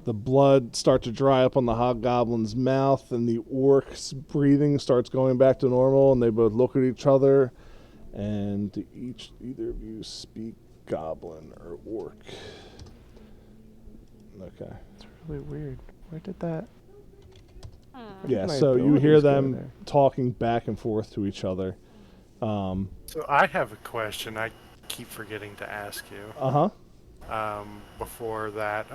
blood start to dry up on the hobgoblin's mouth, and the orc's breathing starts going back to normal, and they both look at each other, and either of you speak goblin or orc. Okay. It's really weird. Where did that? Yeah, my so you hear abilities go them there? talking back and forth to each other. So I have a question I keep forgetting to ask you. Before that,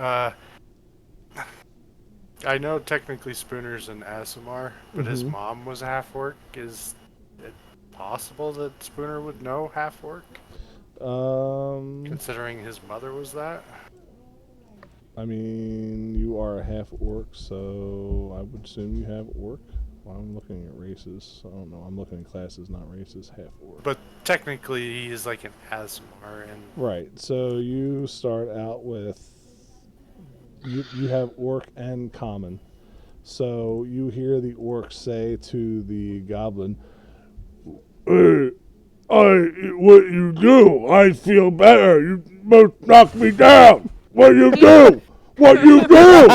I know technically Spooner's an Asimar, but his mom was a half orc. Is it possible that Spooner would know half orc, considering his mother was that? I mean, you are a half orc, so I would assume you have orc. Well, I'm looking at races. I don't know. I'm looking at classes, not races. Half orc. But technically, he is like an Asimar, and Right. So you start out with you have orc and common. So you hear the orc say to the goblin, "Hey, What you do? I feel better. You both knocked me down. What you do? What you do?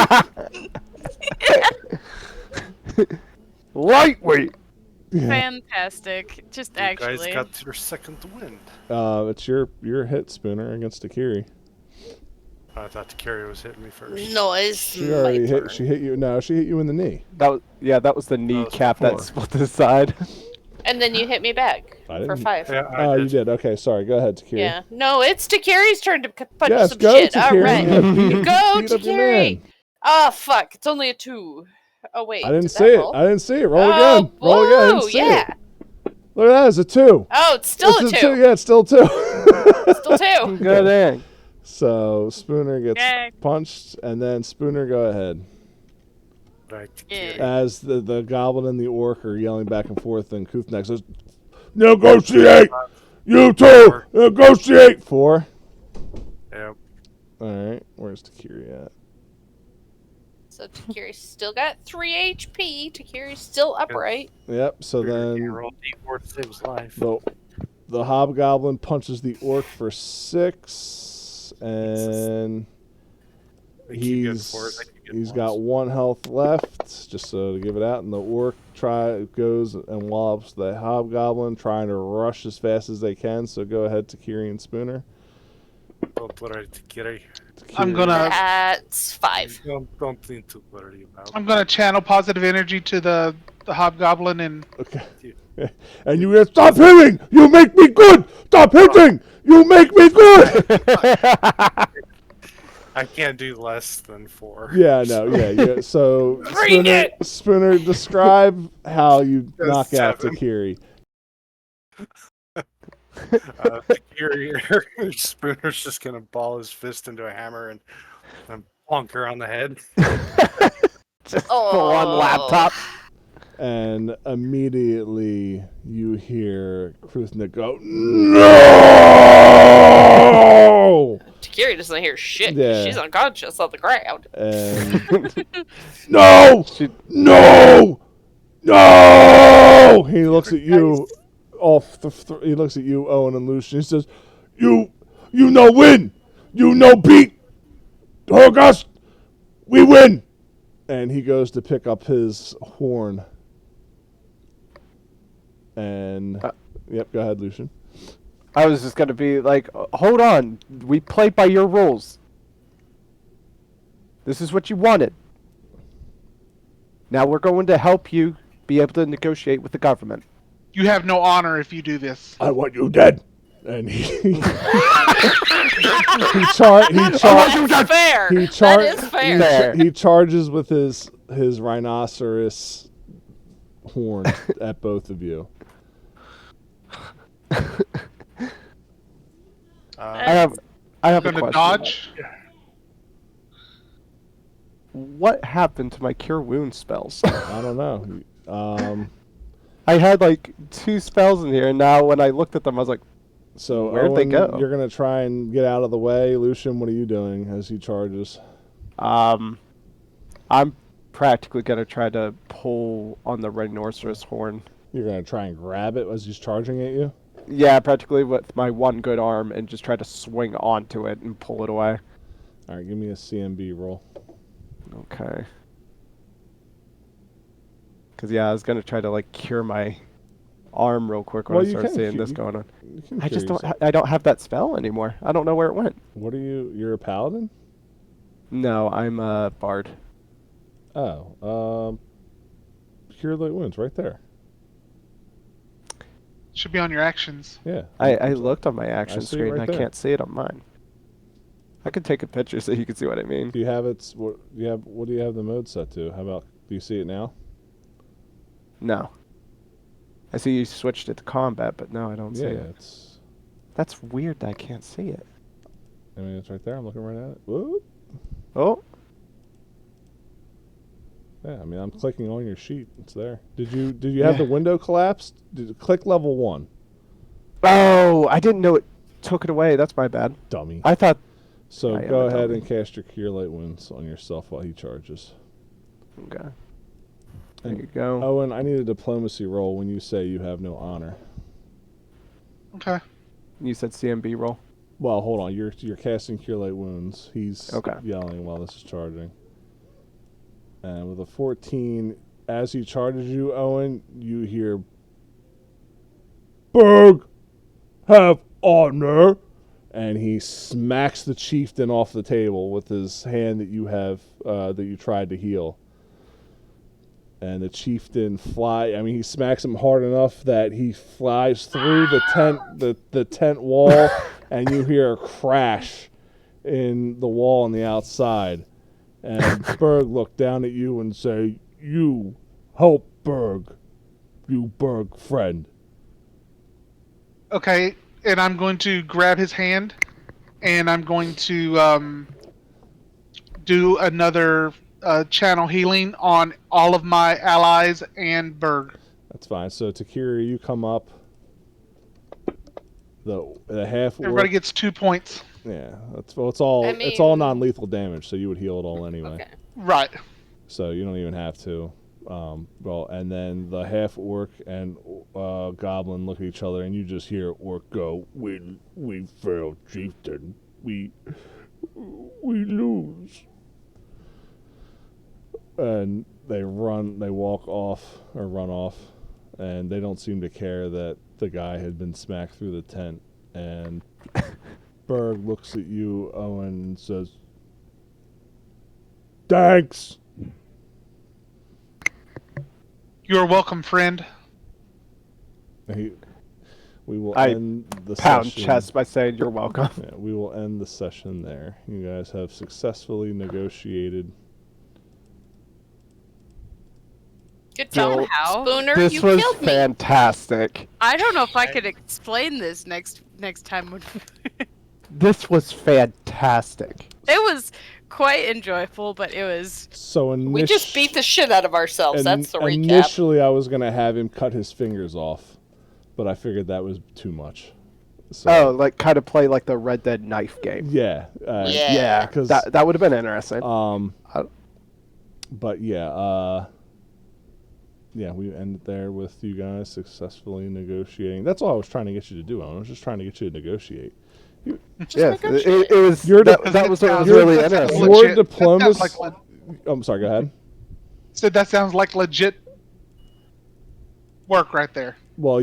Lightweight. Fantastic. Just You guys actually. got your second wind. It's your hit, Spooner, against Akiri. I thought the carrier was hitting me first. No, it's She my already turn. hit. She hit you. No, she hit you in the knee. That was the kneecap that before. split the side. And then you hit me back I for didn't- 5. Yeah, Oh, you did. Okay, sorry. Go ahead, Takiri. Yeah. No, it's Takiri's turn to punch Yes, some go, shit. Takiri. All right. Yeah, beat- Go, beat up your Takiri. man. Oh, fuck. It's only a 2. Oh, wait. I didn't did see that it. roll? I didn't see it. Roll Oh, again. Roll again. I didn't woo, see yeah. it. Look at that. It's a 2. Oh, it's still It's a 2. 2. Yeah, it's still 2. Still 2. Good egg. So Spooner gets Yay. punched, and then Spooner, go ahead. Right. Yeah. As the goblin and the orc are yelling back and forth, and Kuthnek says, "Negotiate! You two! Negotiate!" 4. Yep. Alright, where's Takiri at? So Takiri's still got 3 HP. Takiri's still upright. Yep, so He then rolled D4 to save his life. the hobgoblin punches the orc for 6, and I keep getting fours, I keep getting he's ones. got 1 health left, just so to give it out, and the orc goes and lobs the hobgoblin, trying to rush as fast as they can, so go ahead, Takiri and Spooner. Don't worry, Takiri. I'm gonna That's 5. Don't need to worry about it. I'm gonna channel positive energy to the hobgoblin and Okay. And you will stop hitting! You make me good! Stop hitting! You make me good! I can't do less than 4. Yeah, no, yeah. So Bring Spooner, describe how you That's knock out 7. Takiri. Takiri, Spooner's just gonna ball his fist into a hammer and plonk her on the head. Just full on laptop. And immediately you hear Kruthnik go, "No!" Takiri doesn't hear shit. Yeah. She's unconscious on the ground. And no! No! No! He looks at you he looks at you, Owen and Lucian. He says, You know win! You know beat! Horgust! We win! And he goes to pick up his horn. And yep, go ahead, Lucian. I was just gonna be like, hold on, we play by your rules. This is what you wanted. Now we're going to help you be able to negotiate with the government. you have no honor if you do this. I want you dead. And he That's fair. That is fair. He charges with his rhinoceros horn at both of you. I have a Gonna question. dodge. What happened to my cure wound spells? I don't know. I had like 2 spells in here, and now when I looked at them, I was like, So Where'd they Owen, go? You're gonna try and get out of the way. Lucian, what are you doing as he charges? I'm practically gonna try to pull on the rhinoceros horn. You're gonna try and grab it as he's charging at you. Yeah, practically with my one good arm, and just try to swing onto it and pull it away. All right, give me a CMB roll. Okay. Because yeah, I was gonna try to like cure my arm real quick when Well, I you started can. seeing You- this going on. You can I just cure don't. yourself. I don't have that spell anymore. I don't know where it went. What are you? You're a paladin? No, I'm a bard. Oh, cure light wounds right there. Should be on your actions. Yeah. I looked on my action see it screen. right I there. can't see it on mine. I could take a picture so you can see what I mean. Do you have it? What do you have the mode set to? How about? Do you see it now? No. I see you switched it to combat, but no, I don't see Yeah, it. it's. That's weird that I can't see it. I mean, it's right there. I'm looking right at it. Whoop. Oh, Yeah, I mean, I'm clicking on your sheet. It's there. Did you have Yeah. the window collapsed? Click level 1, oh! I didn't know it took it away. That's my bad. dummy. I thought. So I am go a ahead dummy. and cast your cure light wounds on yourself while he charges. Okay. There And- you go. Owen, I need a diplomacy roll when you say you have no honor. Okay. You said CMB roll. Well, hold on. You're casting Cure Light Wounds. He's Okay. yelling while this is charging. And with a 14, as he charges you, Owen, you hear, Berg, have honor. And he smacks the chieftain off the table with his hand that you have, that you tried to heal. And the chieftain he smacks him hard enough that he flies through the tent wall, and you hear a crash in the wall on the outside. And Berg look down at you and say, "You help Berg, you Berg friend." Okay, and I'm going to grab his hand, and I'm going to do another channel healing on all of my allies and Berg. That's fine. So Takiri, you come up. The half. Everybody gets 2 points. Yeah, it's all I it's all mean- non-lethal damage, so you would heal it all anyway. Okay. Right. So you don't even have to. And then the half orc and goblin look at each other, and you just hear orc go, "We failed, chieftain. We lose." And they walk off or run off, and they don't seem to care that the guy had been smacked through the tent. And Berg looks at you, Owen, and says, "Thanks." You're welcome, friend. We will I end the Pound session. chest by saying you're welcome. Yeah, we will end the session there. You guys have successfully Good job, Somehow. Spooner. This You was killed me. fantastic. I don't know if I could explain this next time. This was fantastic. It was quite enjoyable, but it was. So We just beat the shit out of ourselves. That's the recap. Initially, I was gonna have him cut his fingers off, but I figured that was too much. So, Oh, like kind of play like the Red Dead knife game. yeah, Yeah. Yeah, 'cause, that would have been interesting. But yeah, we end it there with you guys successfully negotiating. That's all I was trying to get you to do. I was just trying to get you to negotiate. Yeah, it was. Your That de- was what was your- really that sounds interesting. Your legit. That diplomacy. sounds like I'm sorry. Go ahead. Said that sounds like legit work right there. Well,